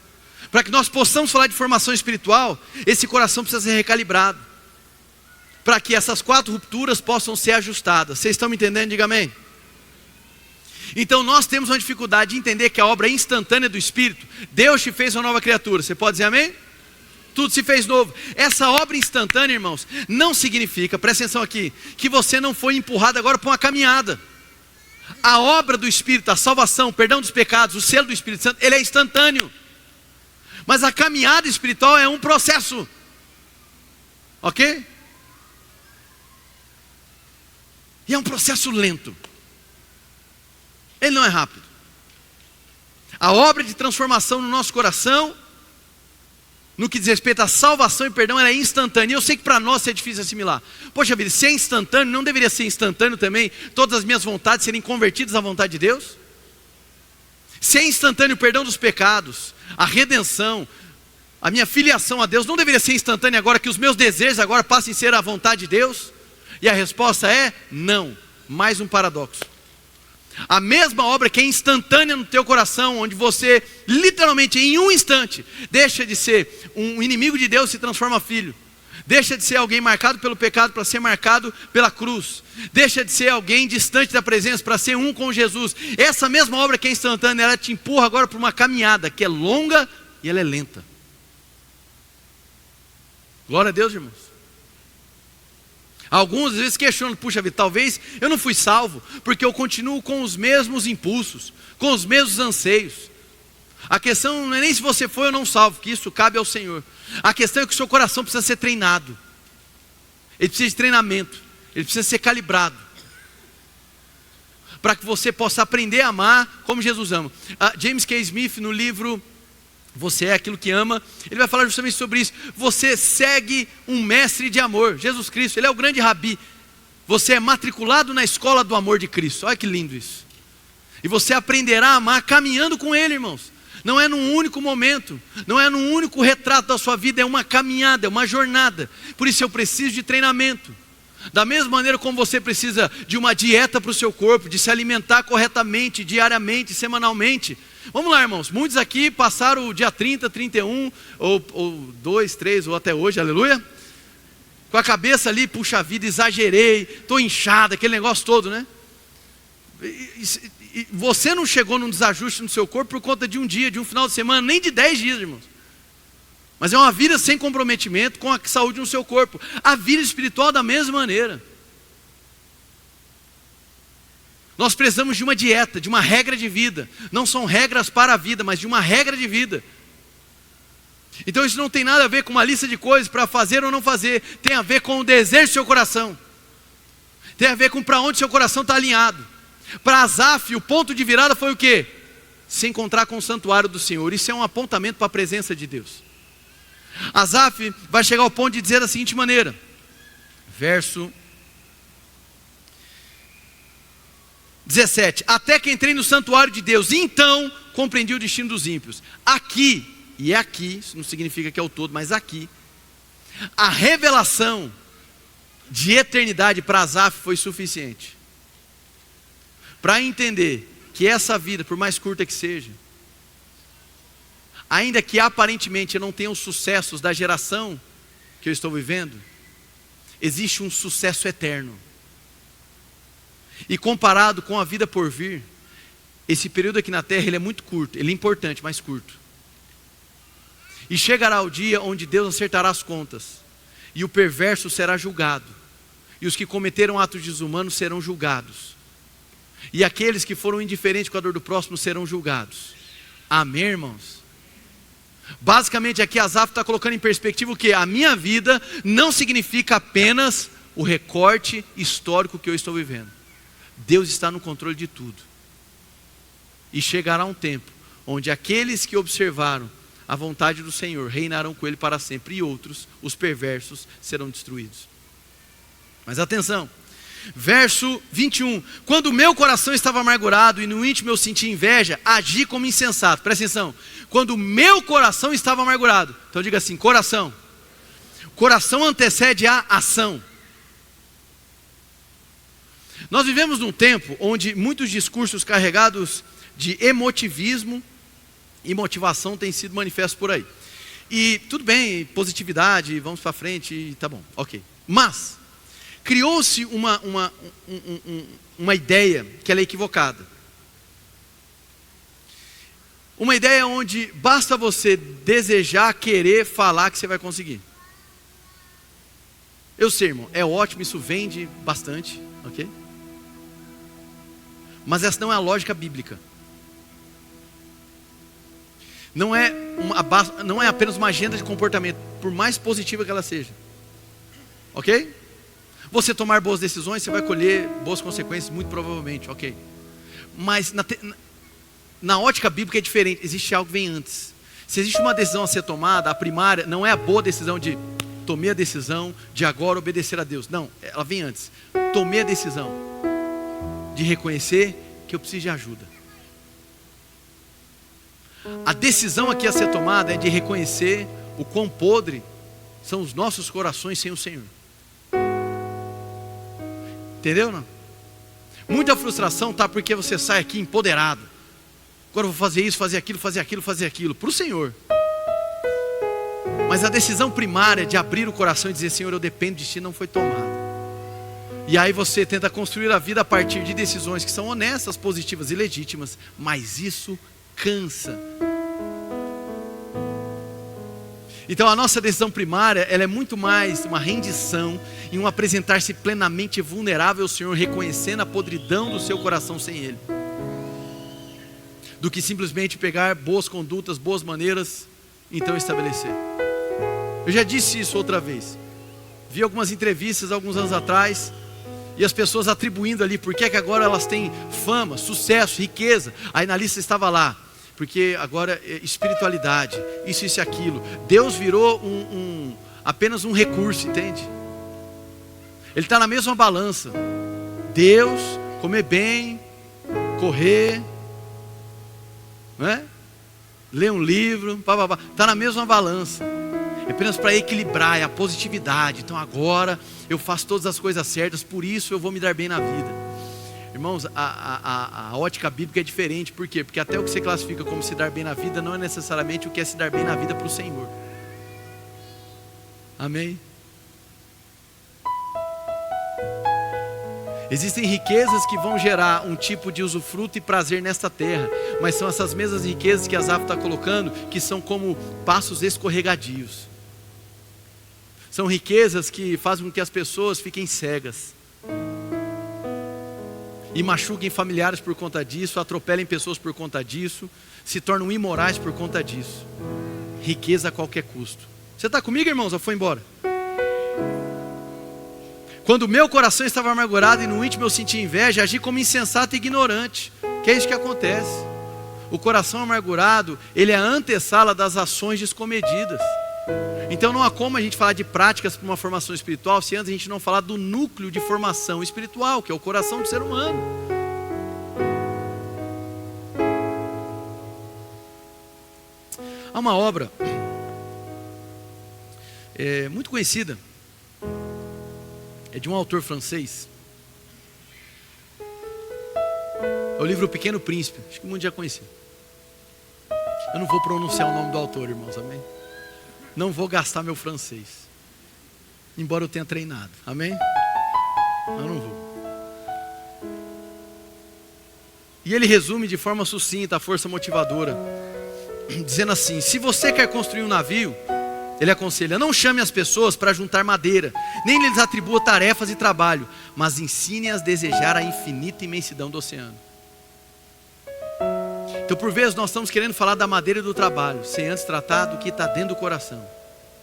S1: Para que nós possamos falar de formação espiritual, esse coração precisa ser recalibrado, para que essas 4 rupturas possam ser ajustadas. Vocês estão me entendendo? Diga amém. Então nós temos uma dificuldade de entender que a obra instantânea do Espírito, Deus te fez uma nova criatura. Você pode dizer amém? Tudo se fez novo. Essa obra instantânea, irmãos, não significa, presta atenção aqui, que você não foi empurrado agora para uma caminhada. A obra do Espírito, a salvação, o perdão dos pecados, o selo do Espírito Santo, ele é instantâneo. Mas a caminhada espiritual é um processo. Ok? E é um processo lento. Ele não é rápido. A obra de transformação no nosso coração, no que diz respeito à salvação e perdão, ela é instantânea. E eu sei que para nós é difícil assimilar. Poxa vida, se é instantâneo, não deveria ser instantâneo também todas as minhas vontades serem convertidas à vontade de Deus? Se é instantâneo o perdão dos pecados, a redenção, a minha filiação a Deus, não deveria ser instantâneo agora que os meus desejos agora passem a ser a vontade de Deus? E a resposta é não. Mais um paradoxo. A mesma obra que é instantânea no teu coração, onde você literalmente em um instante deixa de ser um inimigo de Deus e se transforma filho, deixa de ser alguém marcado pelo pecado para ser marcado pela cruz, deixa de ser alguém distante da presença para ser um com Jesus. Essa mesma obra que é instantânea, ela te empurra agora para uma caminhada que é longa e ela é lenta. Glória a Deus, irmãos. Alguns às vezes questionam, puxa vida, talvez eu não fui salvo, porque eu continuo com os mesmos impulsos, com os mesmos anseios. A questão não é nem se você foi ou não salvo, que isso cabe ao Senhor. A questão é que o seu coração precisa ser treinado. Ele precisa de treinamento, ele precisa ser calibrado, para que você possa aprender a amar como Jesus ama. James K. Smith, no livro Você é Aquilo que Ama, ele vai falar justamente sobre isso. Você segue um mestre de amor, Jesus Cristo, ele é o grande rabi. Você é matriculado na escola do amor de Cristo. Olha que lindo isso. E você aprenderá a amar caminhando com ele, irmãos. Não é num único momento, não é num único retrato da sua vida, é uma caminhada, é uma jornada. Por isso eu preciso de treinamento. Da mesma maneira como você precisa de uma dieta para o seu corpo, de se alimentar corretamente, diariamente, semanalmente. Vamos lá, irmãos, muitos aqui passaram o dia 30, 31, ou 2, 3, ou até hoje, aleluia, com a cabeça ali, puxa vida, exagerei, estou inchado, aquele negócio todo, né? E você não chegou num desajuste no seu corpo por conta de um dia, de um final de semana, nem de 10 dias, irmãos. Mas é uma vida sem comprometimento com a saúde no seu corpo. A vida espiritual da mesma maneira. Nós precisamos de uma dieta, de uma regra de vida. Não são regras para a vida, mas de uma regra de vida. Então isso não tem nada a ver com uma lista de coisas para fazer ou não fazer. Tem a ver com o desejo do seu coração. Tem a ver com para onde seu coração está alinhado. Para Asaf, o ponto de virada foi o quê? Se encontrar com o santuário do Senhor. Isso é um apontamento para a presença de Deus. Asaf vai chegar ao ponto de dizer da seguinte maneira, verso 17: até que entrei no santuário de Deus, e então compreendi o destino dos ímpios. Aqui, e é aqui, isso não significa que é o todo, mas aqui, a revelação de eternidade para Asaf foi suficiente para entender que essa vida, por mais curta que seja, ainda que aparentemente eu não tenha os sucessos da geração que eu estou vivendo, existe um sucesso eterno. E comparado com a vida por vir, esse período aqui na terra ele é muito curto, ele é importante, mas curto. E chegará o dia onde Deus acertará as contas, e o perverso será julgado, e os que cometeram atos desumanos serão julgados, e aqueles que foram indiferentes com a dor do próximo serão julgados. Amém, irmãos? Basicamente aqui Asaf está colocando em perspectiva o que? A minha vida não significa apenas o recorte histórico que eu estou vivendo. Deus está no controle de tudo. E chegará um tempo onde aqueles que observaram a vontade do Senhor reinarão com Ele para sempre, e outros, os perversos, serão destruídos. Mas atenção, verso 21, quando o meu coração estava amargurado e no íntimo eu senti inveja, agi como insensato. Presta atenção, quando o meu coração estava amargurado, então diga assim, coração. Coração antecede a ação. Nós vivemos num tempo onde muitos discursos carregados de emotivismo e motivação tem sido manifesto por aí. E tudo bem, positividade, vamos para frente, tá bom, ok. Mas criou-se uma ideia que ela é equivocada. Uma ideia onde basta você desejar, querer, falar que você vai conseguir. Eu sei, irmão, é ótimo, isso vende bastante, ok? Mas essa não é a lógica bíblica. Não é apenas uma agenda de comportamento, por mais positiva que ela seja. Ok? Você tomar boas decisões, você vai colher boas consequências, muito provavelmente, ok? Mas na ótica bíblica é diferente, existe algo que vem antes. Se existe uma decisão a ser tomada, a primária não é a boa decisão de tomei a decisão de agora obedecer a Deus. Não, ela vem antes. Tomei a decisão de reconhecer que eu preciso de ajuda. A decisão aqui a ser tomada é de reconhecer o quão podre são os nossos corações sem o Senhor. Entendeu, não? Muita frustração está porque você sai aqui empoderado. Agora eu vou fazer isso, fazer aquilo, fazer aquilo, fazer aquilo, para o Senhor. Mas a decisão primária de abrir o coração e dizer, Senhor, eu dependo de Ti, não foi tomada. E aí você tenta construir a vida a partir de decisões que são honestas, positivas e legítimas, mas isso cansa. Então a nossa decisão primária, ela é muito mais uma rendição e um apresentar-se plenamente vulnerável ao Senhor, reconhecendo a podridão do seu coração sem Ele, do que simplesmente pegar boas condutas, boas maneiras, então estabelecer. Eu já disse isso outra vez. Vi algumas entrevistas alguns anos atrás, e as pessoas atribuindo ali, por que agora elas têm fama, sucesso, riqueza. Aí na lista estava lá, porque agora é espiritualidade, isso e aquilo. Deus virou apenas um recurso, entende? Ele está na mesma balança. Deus, comer bem, correr, não é? Ler um livro, está na mesma balança. É apenas para equilibrar, é a positividade. Então agora eu faço todas as coisas certas, por isso eu vou me dar bem na vida. Irmãos, a ótica bíblica é diferente. Por quê? Porque até o que você classifica como se dar bem na vida não é necessariamente o que é se dar bem na vida para o Senhor. Amém? Existem riquezas que vão gerar um tipo de usufruto e prazer nesta terra, mas são essas mesmas riquezas que Asaf está colocando, que são como passos escorregadios. São riquezas que fazem com que as pessoas fiquem cegas e machuquem familiares por conta disso, atropelem pessoas por conta disso, se tornam imorais por conta disso. Riqueza a qualquer custo. Você está comigo, irmãos, ou foi embora? Quando o meu coração estava amargurado e no íntimo eu sentia inveja, agi como insensato e ignorante. Que é isso que acontece. O coração amargurado, ele é a antessala das ações descomedidas. Então não há como a gente falar de práticas para uma formação espiritual se antes a gente não falar do núcleo de formação espiritual, que é o coração do ser humano. Há uma obra muito conhecida, é de um autor francês. É o livro O Pequeno Príncipe. Acho que o mundo já conhecia. Eu não vou pronunciar o nome do autor, irmãos, amém? Não vou gastar meu francês, embora eu tenha treinado, amém? Mas não vou. E ele resume de forma sucinta a força motivadora, dizendo assim: se você quer construir um navio, ele aconselha, não chame as pessoas para juntar madeira, nem lhes atribua tarefas e trabalho, mas ensine-as a desejar a infinita imensidão do oceano. Então por vezes nós estamos querendo falar da madeira e do trabalho, sem antes tratar do que está dentro do coração.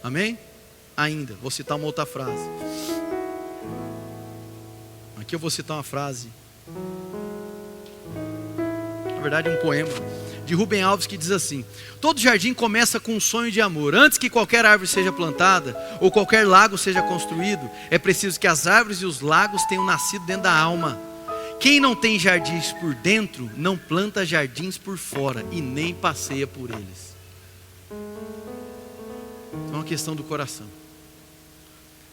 S1: Amém? Ainda, vou citar uma outra frase. Aqui eu vou citar uma frase, na verdade um poema de Rubem Alves, que diz assim: todo jardim começa com um sonho de amor. Antes que qualquer árvore seja plantada ou qualquer lago seja construído, é preciso que as árvores e os lagos tenham nascido dentro da alma. Quem não tem jardins por dentro, não planta jardins por fora e nem passeia por eles. É uma questão do coração.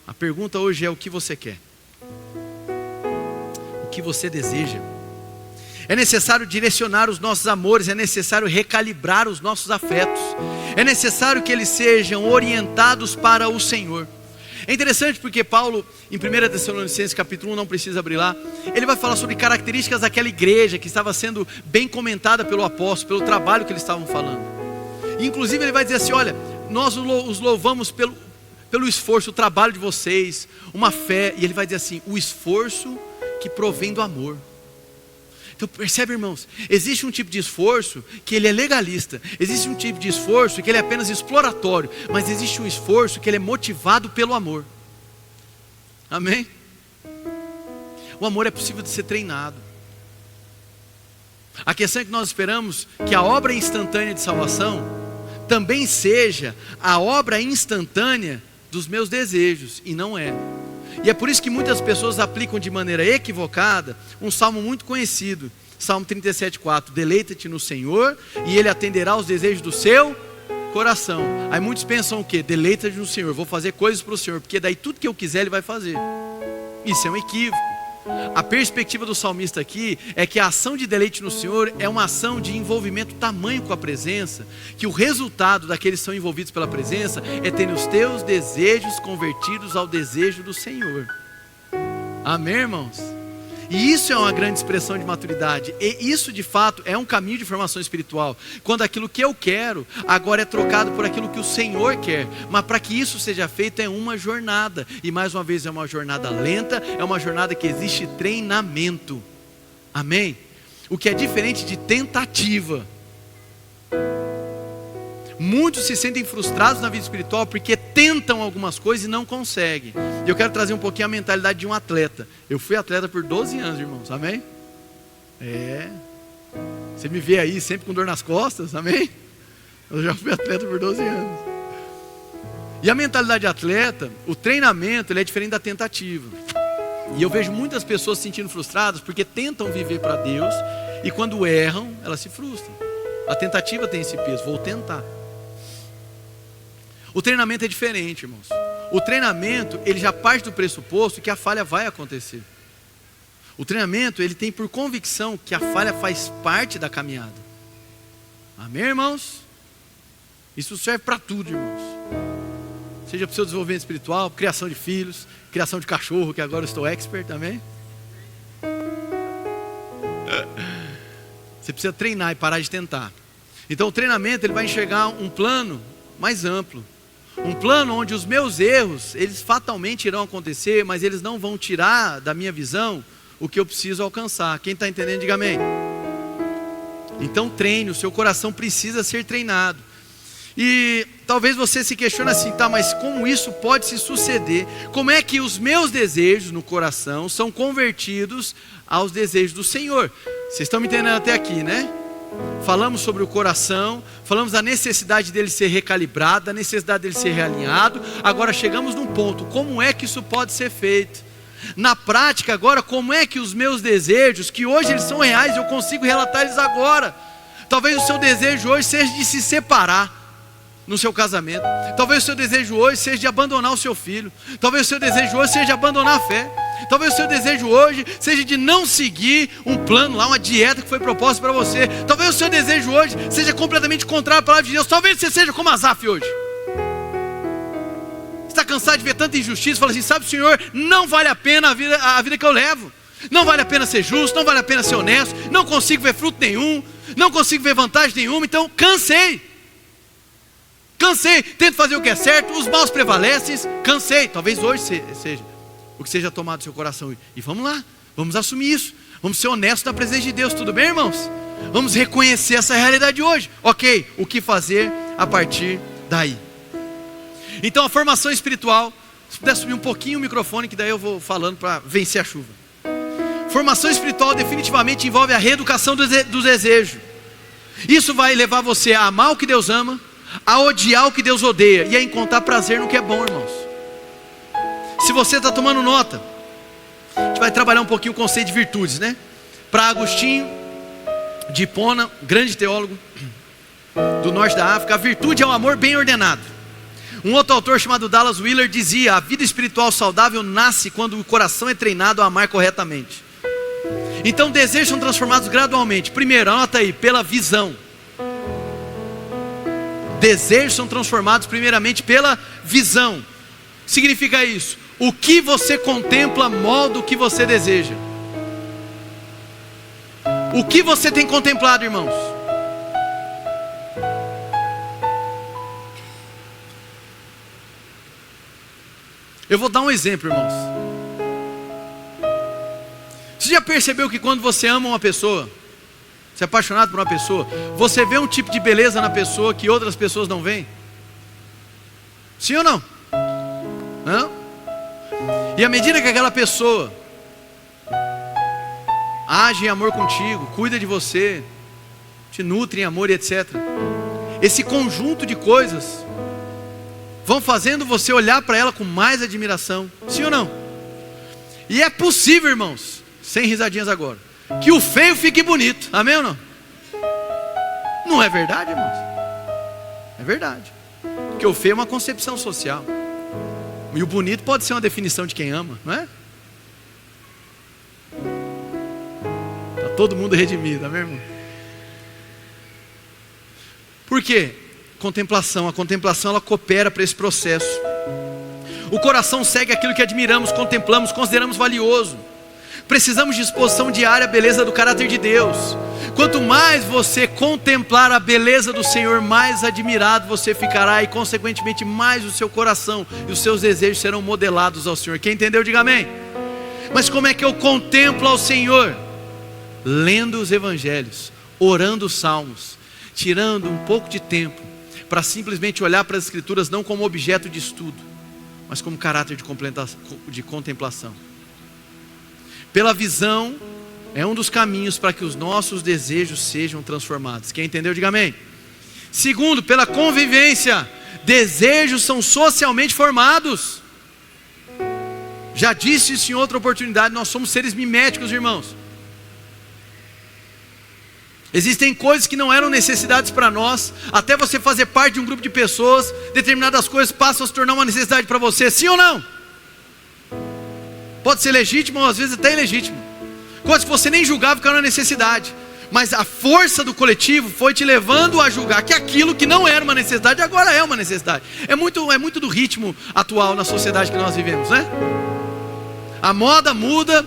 S1: A pergunta hoje é: o que você quer? O que você deseja? é necessário direcionar os nossos amores, é necessário recalibrar os nossos afetos, é necessário que eles sejam orientados para o Senhor. É interessante porque Paulo, em 1 Tessalonicenses capítulo 1, não precisa abrir lá, ele vai falar sobre características daquela igreja que estava sendo bem comentada pelo apóstolo, pelo trabalho que eles estavam falando. E, inclusive ele vai dizer assim, olha, nós os louvamos pelo esforço, o trabalho de vocês, uma fé, e ele vai dizer assim, o esforço que provém do amor. Então percebe, irmãos, existe um tipo de esforço que ele é legalista, existe um tipo de esforço que ele é apenas exploratório, mas existe um esforço que ele é motivado pelo amor. Amém? O amor é possível de ser treinado. A questão é que nós esperamos que a obra instantânea de salvação também seja a obra instantânea dos meus desejos, e não é. E é por isso que muitas pessoas aplicam de maneira equivocada um salmo muito conhecido, Salmo 37,4, deleita-te no Senhor e Ele atenderá aos desejos do seu coração. Aí muitos pensam o quê? Deleita-te no Senhor, vou fazer coisas para o Senhor, porque daí tudo que eu quiser Ele vai fazer. Isso é um equívoco. A perspectiva do salmista aqui é que a ação de deleite no Senhor é uma ação de envolvimento tamanho com a presença, que o resultado daqueles que são envolvidos pela presença é ter os teus desejos convertidos ao desejo do Senhor. Amém, irmãos? E isso é uma grande expressão de maturidade, e isso de fato é um caminho de formação espiritual, quando aquilo que eu quero agora é trocado por aquilo que o Senhor quer. Mas para que isso seja feito é uma jornada, e mais uma vez é uma jornada lenta, é uma jornada que existe treinamento. Amém? O que é diferente de tentativa. Muitos se sentem frustrados na vida espiritual porque tentam algumas coisas e não conseguem. E eu quero trazer um pouquinho a mentalidade de um atleta. Eu fui atleta por 12 anos, irmãos, amém? Você me vê aí sempre com dor nas costas, amém? Eu já fui atleta por 12 anos. E a mentalidade de atleta, o treinamento, ele é diferente da tentativa. E eu vejo muitas pessoas se sentindo frustradas porque tentam viver para Deus e quando erram, elas se frustram. A tentativa tem esse peso, vou tentar. O treinamento é diferente, irmãos. O treinamento, ele já parte do pressuposto que a falha vai acontecer. O treinamento, ele tem por convicção que a falha faz parte da caminhada. Amém, irmãos? Isso serve para tudo, irmãos. Seja para o seu desenvolvimento espiritual, criação de filhos, criação de cachorro, que agora eu estou expert também. Você precisa treinar e parar de tentar. Então o treinamento, ele vai enxergar um plano mais amplo. Um plano onde os meus erros, eles fatalmente irão acontecer, mas eles não vão tirar da minha visão o que eu preciso alcançar. Quem está entendendo, diga amém. Então treine, o seu coração precisa ser treinado. E talvez você se questione assim, tá, mas como isso pode se suceder? Como é que os meus desejos no coração são convertidos aos desejos do Senhor? Vocês estão me entendendo até aqui, né? Falamos sobre o coração, falamos da necessidade dele ser recalibrado, da necessidade dele ser realinhado. Agora chegamos num ponto, como é que isso pode ser feito? Na prática agora, como é que os meus desejos, que hoje eles são reais, eu consigo relatar eles agora? Talvez o seu desejo hoje seja de se separar no seu casamento. Talvez o seu desejo hoje seja de abandonar o seu filho. Talvez o seu desejo hoje seja de abandonar a fé. Talvez o seu desejo hoje seja de não seguir um plano lá, uma dieta que foi proposta para você. Talvez o seu desejo hoje seja completamente contrário à palavra de Deus. Talvez você seja como Asaf hoje. Está cansado de ver tanta injustiça, fala assim, sabe, Senhor, não vale a pena a vida que eu levo. Não vale a pena ser justo, não vale a pena ser honesto, não consigo ver fruto nenhum, não consigo ver vantagem nenhuma, então cansei, tento fazer o que é certo, os maus prevalecem, cansei. Talvez hoje seja o que seja tomado do seu coração, e vamos lá, vamos assumir isso, vamos ser honestos na presença de Deus, tudo bem, irmãos? Vamos reconhecer essa realidade hoje, ok, o que fazer a partir daí? Então a formação espiritual, se puder subir um pouquinho o microfone, que daí eu vou falando para vencer a chuva. Formação espiritual definitivamente envolve a reeducação do desejo. Isso vai levar você a amar o que Deus ama, a odiar o que Deus odeia, e a encontrar prazer no que é bom, irmãos. Se você está tomando nota, a gente vai trabalhar um pouquinho o conceito de virtudes, né? Para Agostinho de Hipona, grande teólogo do norte da África, a virtude é um amor bem ordenado. Um outro autor chamado Dallas Willard dizia: a vida espiritual saudável nasce quando o coração é treinado a amar corretamente. Então desejos são transformados gradualmente. Primeiro, anota aí, pela visão. Desejos são transformados primeiramente pela visão. Significa isso: o que você contempla molda o que você deseja. O que você tem contemplado, irmãos? Eu vou dar um exemplo, irmãos. Você já percebeu que quando você ama uma pessoa, você é apaixonado por uma pessoa, você vê um tipo de beleza na pessoa que outras pessoas não veem? Sim ou não? Não? E à medida que aquela pessoa age em amor contigo, cuida de você, te nutre em amor e etc., esse conjunto de coisas vão fazendo você olhar para ela com mais admiração. Sim ou não? E é possível, irmãos, sem risadinhas agora, que o feio fique bonito. Amém ou não? Não é verdade, irmãos? É verdade. Porque o feio é uma concepção social. E o bonito pode ser uma definição de quem ama, não é? Está todo mundo redimido, amém, irmão? Por quê? Contemplação. A contemplação, ela coopera para esse processo. O coração segue aquilo que admiramos, contemplamos, consideramos valioso. Precisamos de exposição diária à beleza do caráter de Deus. Quanto mais você contemplar a beleza do Senhor, mais admirado você ficará, e consequentemente mais o seu coração e os seus desejos serão modelados ao Senhor. Quem entendeu, diga amém. Mas como é que eu contemplo ao Senhor? Lendo os evangelhos, orando os salmos, tirando um pouco de tempo para simplesmente olhar para as escrituras não como objeto de estudo, mas como caráter de contemplação. Pela visão é um dos caminhos para que os nossos desejos sejam transformados. Quem entendeu, diga amém. Segundo, pela convivência. Desejos são socialmente formados. Já disse isso em outra oportunidade, nós somos seres miméticos, irmãos. Existem coisas que não eram necessidades para nós, até você fazer parte de um grupo de pessoas, determinadas coisas passam a se tornar uma necessidade para você, sim ou não? Pode ser legítimo, ou às vezes até ilegítimo. Coisas que você nem julgava ficaram na necessidade, mas a força do coletivo foi te levando a julgar que aquilo que não era uma necessidade, agora é uma necessidade. É muito do ritmo atual na sociedade que nós vivemos, né? A moda muda,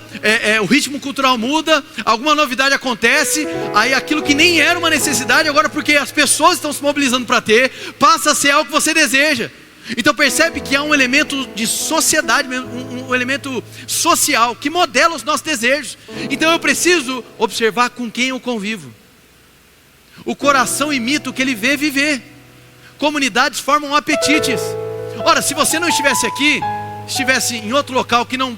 S1: o ritmo cultural muda, alguma novidade acontece, aí aquilo que nem era uma necessidade, agora porque as pessoas estão se mobilizando para ter, passa a ser algo que você deseja. Então percebe que há um elemento de sociedade, um elemento social que modela os nossos desejos. Então eu preciso observar com quem eu convivo. O coração imita o que ele vê viver. Comunidades formam apetites. Ora, se você não estivesse aqui, estivesse em outro local que não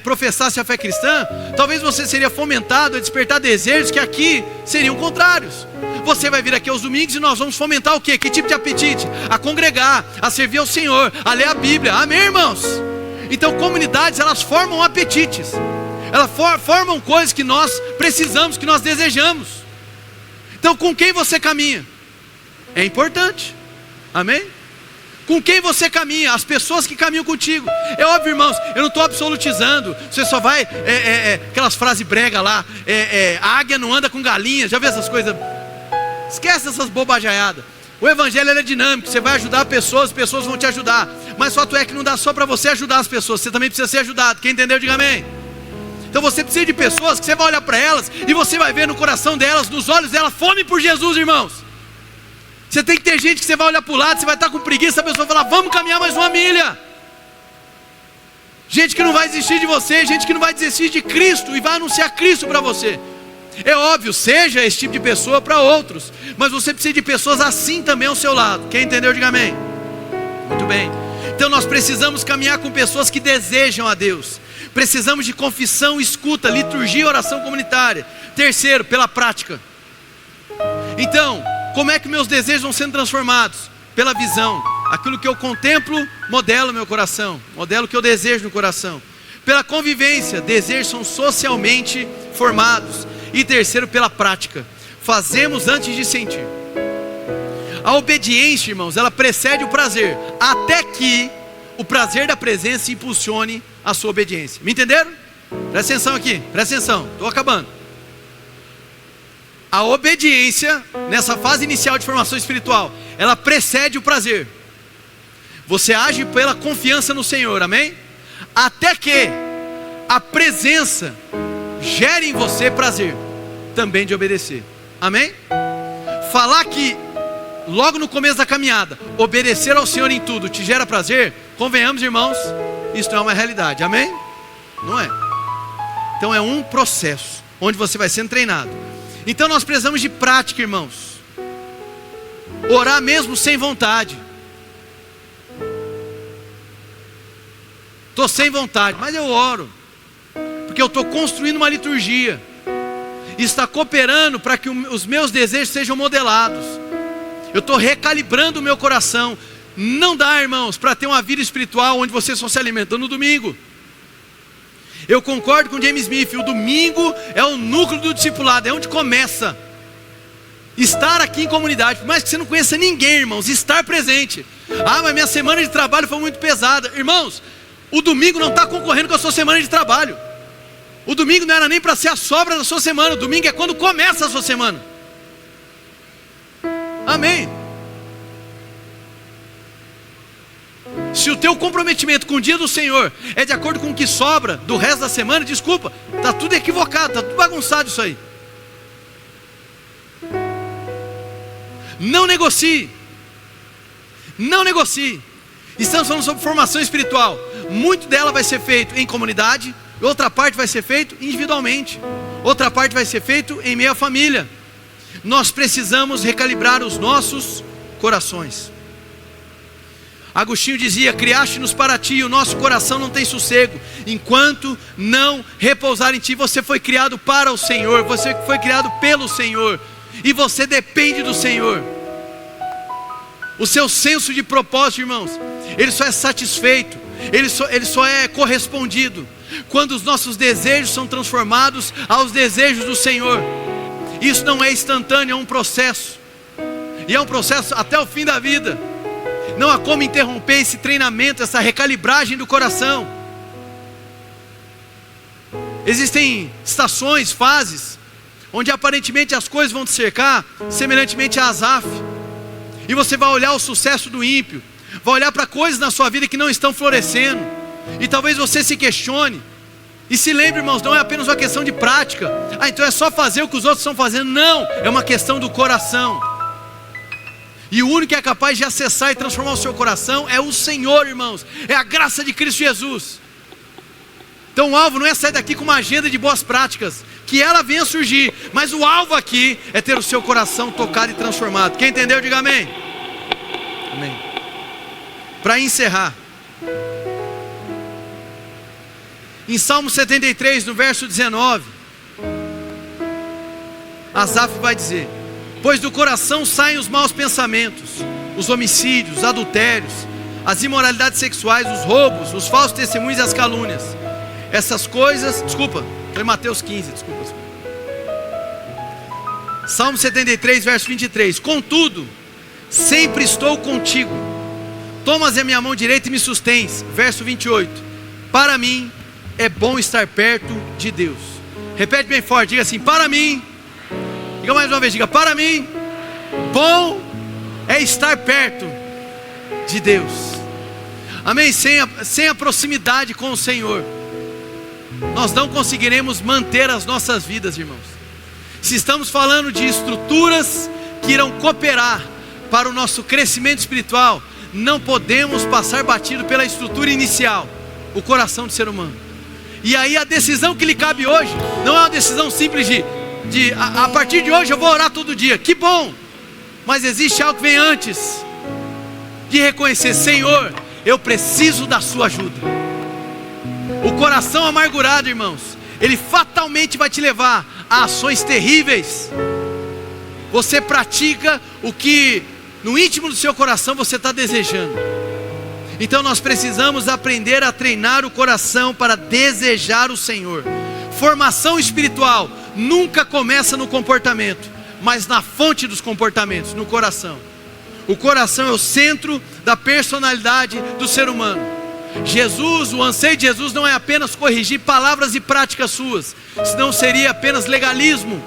S1: professasse a fé cristã, talvez você seria fomentado a despertar desejos que aqui seriam contrários. Você vai vir aqui aos domingos e nós vamos fomentar o quê? Que tipo de apetite? A congregar, a servir ao Senhor, a ler a Bíblia. Amém, irmãos? Então comunidades, elas formam apetites. Elas formam coisas que nós precisamos, que nós desejamos. Então com quem você caminha? É importante. Amém? Com quem você caminha, as pessoas que caminham contigo. É óbvio, irmãos, eu não estou absolutizando. Você só vai, aquelas frases brega lá, a águia não anda com galinha. Já viu essas coisas? Esquece essas bobajaiadas. O evangelho é dinâmico, você vai ajudar pessoas, as pessoas vão te ajudar. Mas o fato é que não dá só para você ajudar as pessoas, você também precisa ser ajudado. Quem entendeu, diga amém. Então você precisa de pessoas que você vai olhar para elas e você vai ver no coração delas, nos olhos delas, fome por Jesus, irmãos. Você tem que ter gente que você vai olhar para o lado, você vai estar com preguiça, a pessoa vai falar, vamos caminhar mais uma milha. Gente que não vai desistir de você, gente que não vai desistir de Cristo e vai anunciar Cristo para você. É óbvio, seja esse tipo de pessoa para outros, mas você precisa de pessoas assim também ao seu lado. Quem entendeu, diga amém. Muito bem. Então nós precisamos caminhar com pessoas que desejam a Deus. Precisamos de confissão, escuta, liturgia e oração comunitária. Terceiro, pela prática. Então, como é que meus desejos vão sendo transformados? Pela visão. Aquilo que eu contemplo, modela o meu coração, modela o que eu desejo no coração. Pela convivência, desejos são socialmente formados. E terceiro, pela prática. Fazemos antes de sentir. A obediência, irmãos, ela precede o prazer, até que o prazer da presença impulsione a sua obediência. Me entenderam? Presta atenção aqui, presta atenção, estou acabando. A obediência, nessa fase inicial de formação espiritual, ela precede o prazer. Você age pela confiança no Senhor, amém? Até que a presença gere em você prazer também de obedecer, amém? Falar que logo no começo da caminhada, obedecer ao Senhor em tudo te gera prazer, convenhamos, irmãos, isso não é uma realidade, amém? Não é. Então é um processo onde você vai sendo treinado. Então nós precisamos de prática, irmãos. Orar mesmo sem vontade. Estou sem vontade, mas eu oro, porque eu estou construindo uma liturgia, e está cooperando para que os meus desejos sejam modelados. Eu estou recalibrando o meu coração. Não dá, irmãos, para ter uma vida espiritual onde você só se alimenta no domingo. Eu concordo com James Smith, o domingo é o núcleo do discipulado, é onde começa. Estar aqui em comunidade, por mais que você não conheça ninguém, irmãos, estar presente. Ah, mas minha semana de trabalho foi muito pesada. Irmãos, o domingo não está concorrendo com a sua semana de trabalho. O domingo não era nem para ser a sobra da sua semana. O domingo é quando começa a sua semana. Amém. Se o teu comprometimento com o dia do Senhor é de acordo com o que sobra do resto da semana, desculpa, está tudo equivocado, está tudo bagunçado isso aí. Não negocie. Não negocie. Estamos falando sobre formação espiritual. Muito dela vai ser feito em comunidade, outra parte vai ser feito individualmente, outra parte vai ser feito em meio à família. Nós precisamos recalibrar os nossos corações. Agostinho dizia: criaste-nos para ti, o nosso coração não tem sossego enquanto não repousar em ti. Você foi criado para o Senhor, você foi criado pelo Senhor, e você depende do Senhor. O seu senso de propósito, irmãos, ele só é satisfeito, ele só é correspondido quando os nossos desejos são transformados aos desejos do Senhor. Isso não é instantâneo, é um processo, e é um processo até o fim da vida. Não há como interromper esse treinamento, essa recalibragem do coração. Existem estações, fases, onde aparentemente as coisas vão te cercar, semelhantemente a Asaf, e você vai olhar o sucesso do ímpio, vai olhar para coisas na sua vida que não estão florescendo, e talvez você se questione, e se lembre, irmãos, não é apenas uma questão de prática. Ah, então é só fazer o que os outros estão fazendo. Não, é uma questão do coração. E o único que é capaz de acessar e transformar o seu coração é o Senhor, irmãos. É a graça de Cristo Jesus. Então o alvo não é sair daqui com uma agenda de boas práticas, que ela venha surgir, mas o alvo aqui é ter o seu coração tocado e transformado. Quem entendeu, diga amém. Amém. Para encerrar, em Salmo 73, no verso 19, Asaf vai dizer: pois do coração saem os maus pensamentos, os homicídios, os adultérios, as imoralidades sexuais, os roubos, os falsos testemunhos e as calúnias. Essas coisas, desculpa, foi Mateus 15, desculpa. Salmo 73, verso 23. Contudo, sempre estou contigo, tomas a minha mão direita e me sustens. Verso 28. Para mim é bom estar perto de Deus. Repete bem forte, diga assim: para mim. Diga mais uma vez, diga: para mim, bom é estar perto de Deus. Amém? Sem a proximidade com o Senhor, nós não conseguiremos manter as nossas vidas, irmãos. Se estamos falando de estruturas que irão cooperar para o nosso crescimento espiritual, não podemos passar batido pela estrutura inicial, o coração do ser humano. E aí a decisão que lhe cabe hoje não é uma decisão simples de a partir de hoje eu vou orar todo dia. Que bom! Mas existe algo que vem antes de reconhecer: Senhor, eu preciso da sua ajuda. O coração amargurado, irmãos, ele fatalmente vai te levar a ações terríveis. Você pratica o que no íntimo do seu coração você está desejando. Então nós precisamos aprender a treinar o coração para desejar o Senhor. Formação espiritual nunca começa no comportamento, mas na fonte dos comportamentos, no coração. O coração é o centro da personalidade do ser humano. Jesus, o anseio de Jesus não é apenas corrigir palavras e práticas suas, senão seria apenas legalismo.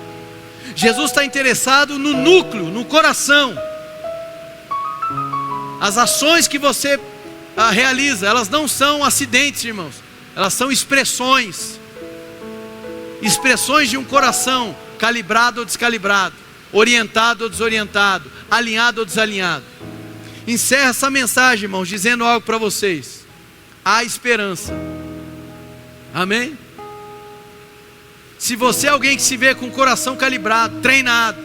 S1: Jesus está interessado no núcleo, no coração. As ações que você realiza, elas não são acidentes, irmãos. Elas são expressões. Expressões de um coração calibrado ou descalibrado, orientado ou desorientado, alinhado ou desalinhado. Encerra essa mensagem, irmãos, dizendo algo para vocês. Há esperança. Amém? Se você é alguém que se vê com o coração calibrado, treinado,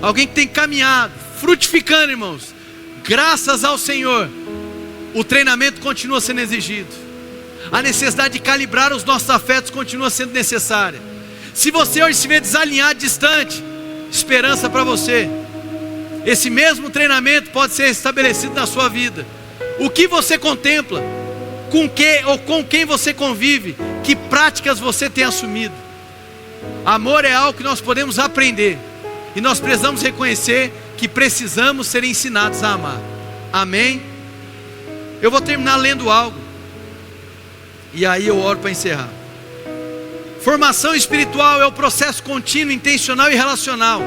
S1: alguém que tem caminhado, frutificando, irmãos, graças ao Senhor, o treinamento continua sendo exigido. A necessidade de calibrar os nossos afetos continua sendo necessária. Se você hoje se vê desalinhado, distante, esperança para você. Esse mesmo treinamento pode ser estabelecido na sua vida. O que você contempla, com quem você convive, que práticas você tem assumido. Amor é algo que nós podemos aprender, e nós precisamos reconhecer que precisamos ser ensinados a amar. Amém? Eu vou terminar lendo algo, e aí eu oro para encerrar. Formação espiritual é o processo contínuo, intencional e relacional,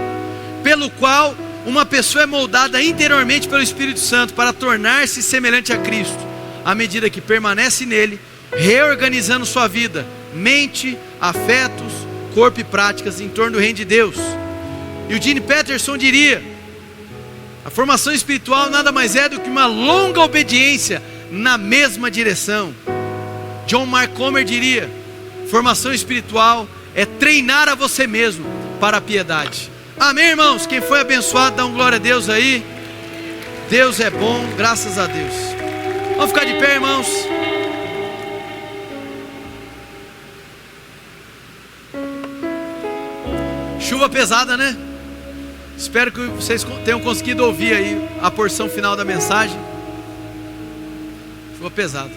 S1: pelo qual uma pessoa é moldada interiormente pelo Espírito Santo para tornar-se semelhante a Cristo, à medida que permanece nele, reorganizando sua vida, mente, afetos, corpo e práticas em torno do reino de Deus. E o Gene Peterson diria: a formação espiritual nada mais é do que uma longa obediência na mesma direção. John Mark Comer diria: formação espiritual é treinar a você mesmo para a piedade. Amém, irmãos? Quem foi abençoado, dá um glória a Deus aí. Deus é bom, graças a Deus. Vamos ficar de pé, irmãos. Chuva pesada, né? Espero que vocês tenham conseguido ouvir aí a porção final da mensagem. Chuva pesada.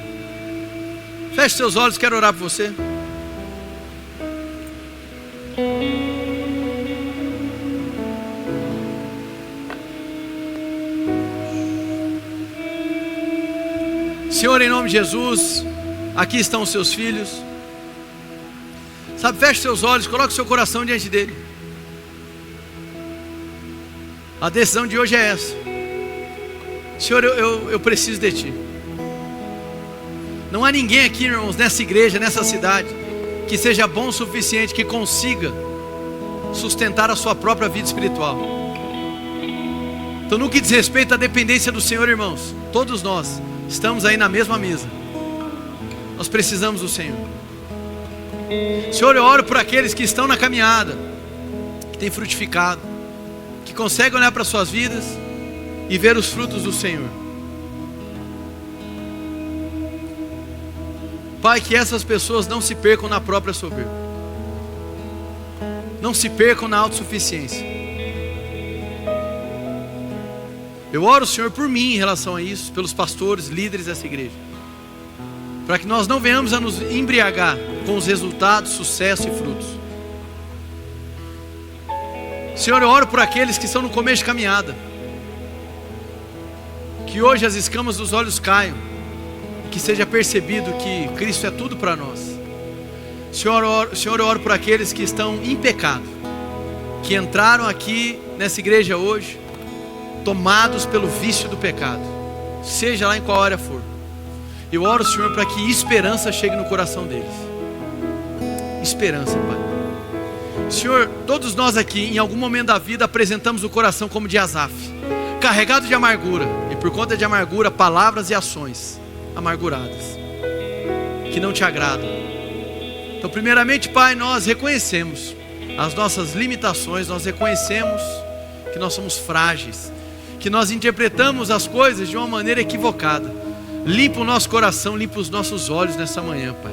S1: Feche seus olhos, quero orar por você. Senhor, em nome de Jesus, aqui estão os seus filhos. Sabe, feche seus olhos, coloque seu coração diante dele. A decisão de hoje é essa. Senhor, eu preciso de Ti. Não há ninguém aqui, irmãos, nessa igreja, nessa cidade, que seja bom o suficiente, que consiga sustentar a sua própria vida espiritual. Então, no que diz respeito à dependência do Senhor, irmãos, todos nós estamos aí na mesma mesa. Nós precisamos do Senhor. Senhor, eu oro por aqueles que estão na caminhada, que têm frutificado, que conseguem olhar para suas vidas e ver os frutos do Senhor. Pai, que essas pessoas não se percam na própria soberba, não se percam na autossuficiência. Eu oro, Senhor, por mim em relação a isso, pelos pastores, líderes dessa igreja, para que nós não venhamos a nos embriagar com os resultados, sucesso e frutos. Senhor, eu oro por aqueles que estão no começo de caminhada, que hoje as escamas dos olhos caiam, que seja percebido que Cristo é tudo para nós. Senhor, eu oro por aqueles que estão em pecado, que entraram aqui nessa igreja hoje, tomados pelo vício do pecado, seja lá em qual área for. Eu oro, Senhor, para que esperança chegue no coração deles. Esperança, Pai. Senhor, todos nós aqui, em algum momento da vida, apresentamos o coração como de Asaf, carregado de amargura, e por conta de amargura, palavras e ações amarguradas, que não te agradam. Então, primeiramente, Pai, nós reconhecemos as nossas limitações, nós reconhecemos que nós somos frágeis, que nós interpretamos as coisas de uma maneira equivocada. Limpa o nosso coração, limpa os nossos olhos nessa manhã, Pai.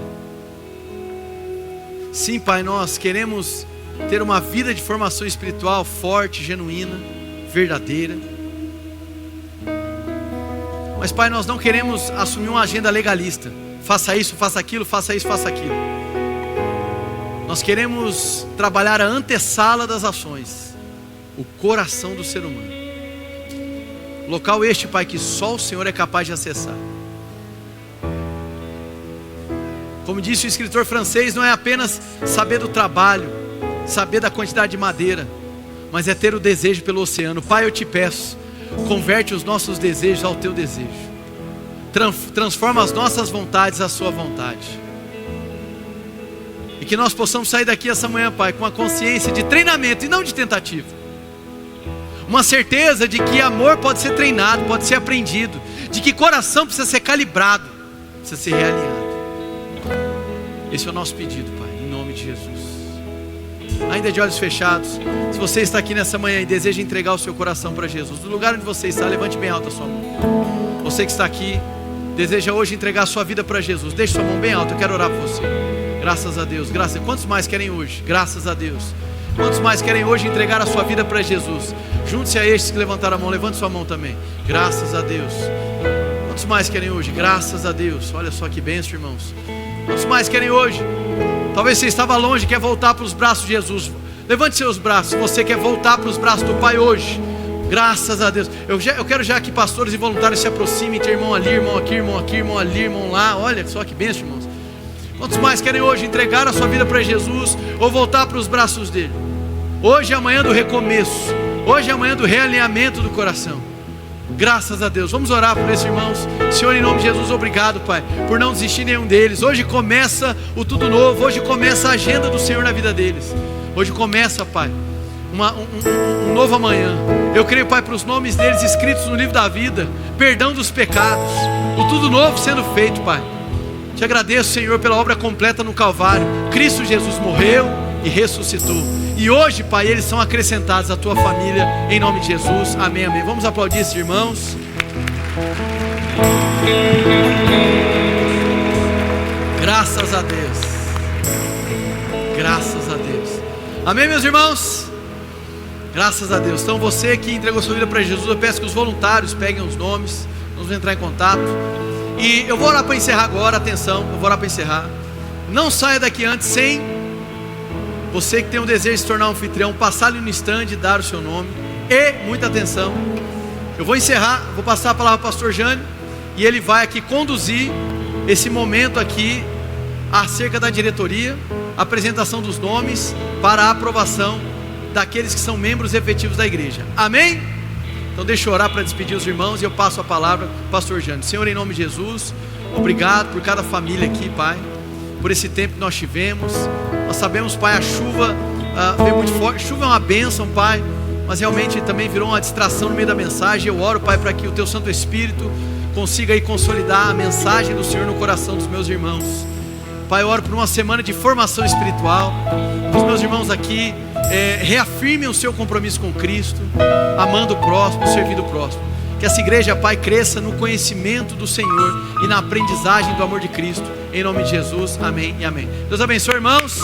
S1: Sim, Pai, nós queremos ter uma vida de formação espiritual forte, genuína, verdadeira. Mas, Pai, nós não queremos assumir uma agenda legalista. Faça isso, faça aquilo, faça isso, faça aquilo. Nós queremos trabalhar a antessala das ações, o coração do ser humano. Local este, Pai, que só o Senhor é capaz de acessar. Como disse o escritor francês, não é apenas saber do trabalho, saber da quantidade de madeira, mas é ter o desejo pelo oceano. Pai, eu te peço, converte os nossos desejos ao teu desejo, transforma as nossas vontades à sua vontade, e que nós possamos sair daqui essa manhã, Pai, com a consciência de treinamento e não de tentativa, uma certeza de que amor pode ser treinado, pode ser aprendido, de que coração precisa ser calibrado, precisa ser realinhado. Esse é o nosso pedido, Pai, em nome de Jesus. Ainda de olhos fechados, se você está aqui nessa manhã e deseja entregar o seu coração para Jesus, do lugar onde você está, levante bem alta a sua mão. Você que está aqui, deseja hoje entregar a sua vida para Jesus, deixe sua mão bem alta, eu quero orar por você. Graças a Deus, graças. Quantos mais querem hoje? Graças a Deus. Quantos mais querem hoje entregar a sua vida para Jesus? Junte-se a estes que levantaram a mão, levante sua mão também. Graças a Deus. Quantos mais querem hoje? Graças a Deus. Olha só que bênção, irmãos. Quantos mais querem hoje? Talvez você estava longe e quer voltar para os braços de Jesus. Levante seus braços. Se você quer voltar para os braços do Pai hoje, graças a Deus. Eu quero já que pastores e voluntários se aproximem. Tem irmão ali, irmão aqui, irmão aqui, irmão ali, irmão lá. Olha só que bênção, irmãos. Quantos mais querem hoje entregar a sua vida para Jesus ou voltar para os braços dele? Hoje é a manhã do recomeço. Hoje é a manhã do realinhamento do coração. Graças a Deus. Vamos orar por esses irmãos. Senhor, em nome de Jesus, obrigado, Pai, por não desistir nenhum deles. Hoje começa o tudo novo. Hoje começa a agenda do Senhor na vida deles. Hoje começa, Pai, um novo amanhã. Eu creio, Pai, para os nomes deles escritos no livro da vida, perdão dos pecados, o tudo novo sendo feito, Pai. Te agradeço, Senhor, pela obra completa no Calvário. Cristo Jesus morreu e ressuscitou. E hoje, Pai, eles são acrescentados à tua família, em nome de Jesus. Amém, amém. Vamos aplaudir esses irmãos. Graças a Deus. Graças a Deus. Amém, meus irmãos? Graças a Deus. Então, você que entregou sua vida para Jesus, eu peço que os voluntários peguem os nomes. Vamos entrar em contato. E eu vou orar para encerrar agora. Atenção, eu vou orar para encerrar. Não saia daqui antes sem você que tem um desejo de se tornar um anfitrião, passar ali no stand e dar o seu nome. E, muita atenção, eu vou encerrar, vou passar a palavra ao pastor Jânio, e ele vai aqui conduzir esse momento aqui, acerca da diretoria, apresentação dos nomes, para a aprovação daqueles que são membros efetivos da igreja. Amém? Então deixa eu orar para despedir os irmãos, e eu passo a palavra ao pastor Jânio. Senhor, em nome de Jesus, obrigado por cada família aqui, Pai, por esse tempo que nós tivemos. Nós sabemos, Pai, a chuva veio muito forte. Chuva é uma bênção, Pai, mas realmente também virou uma distração no meio da mensagem. Eu oro, Pai, para que o Teu Santo Espírito consiga aí consolidar a mensagem do Senhor no coração dos meus irmãos. Pai, eu oro por uma semana de formação espiritual. Os meus irmãos aqui reafirmem o seu compromisso com Cristo, amando o próximo, servindo o próximo. Que essa igreja, Pai, cresça no conhecimento do Senhor e na aprendizagem do amor de Cristo. Em nome de Jesus, amém e amém. Deus abençoe, irmãos.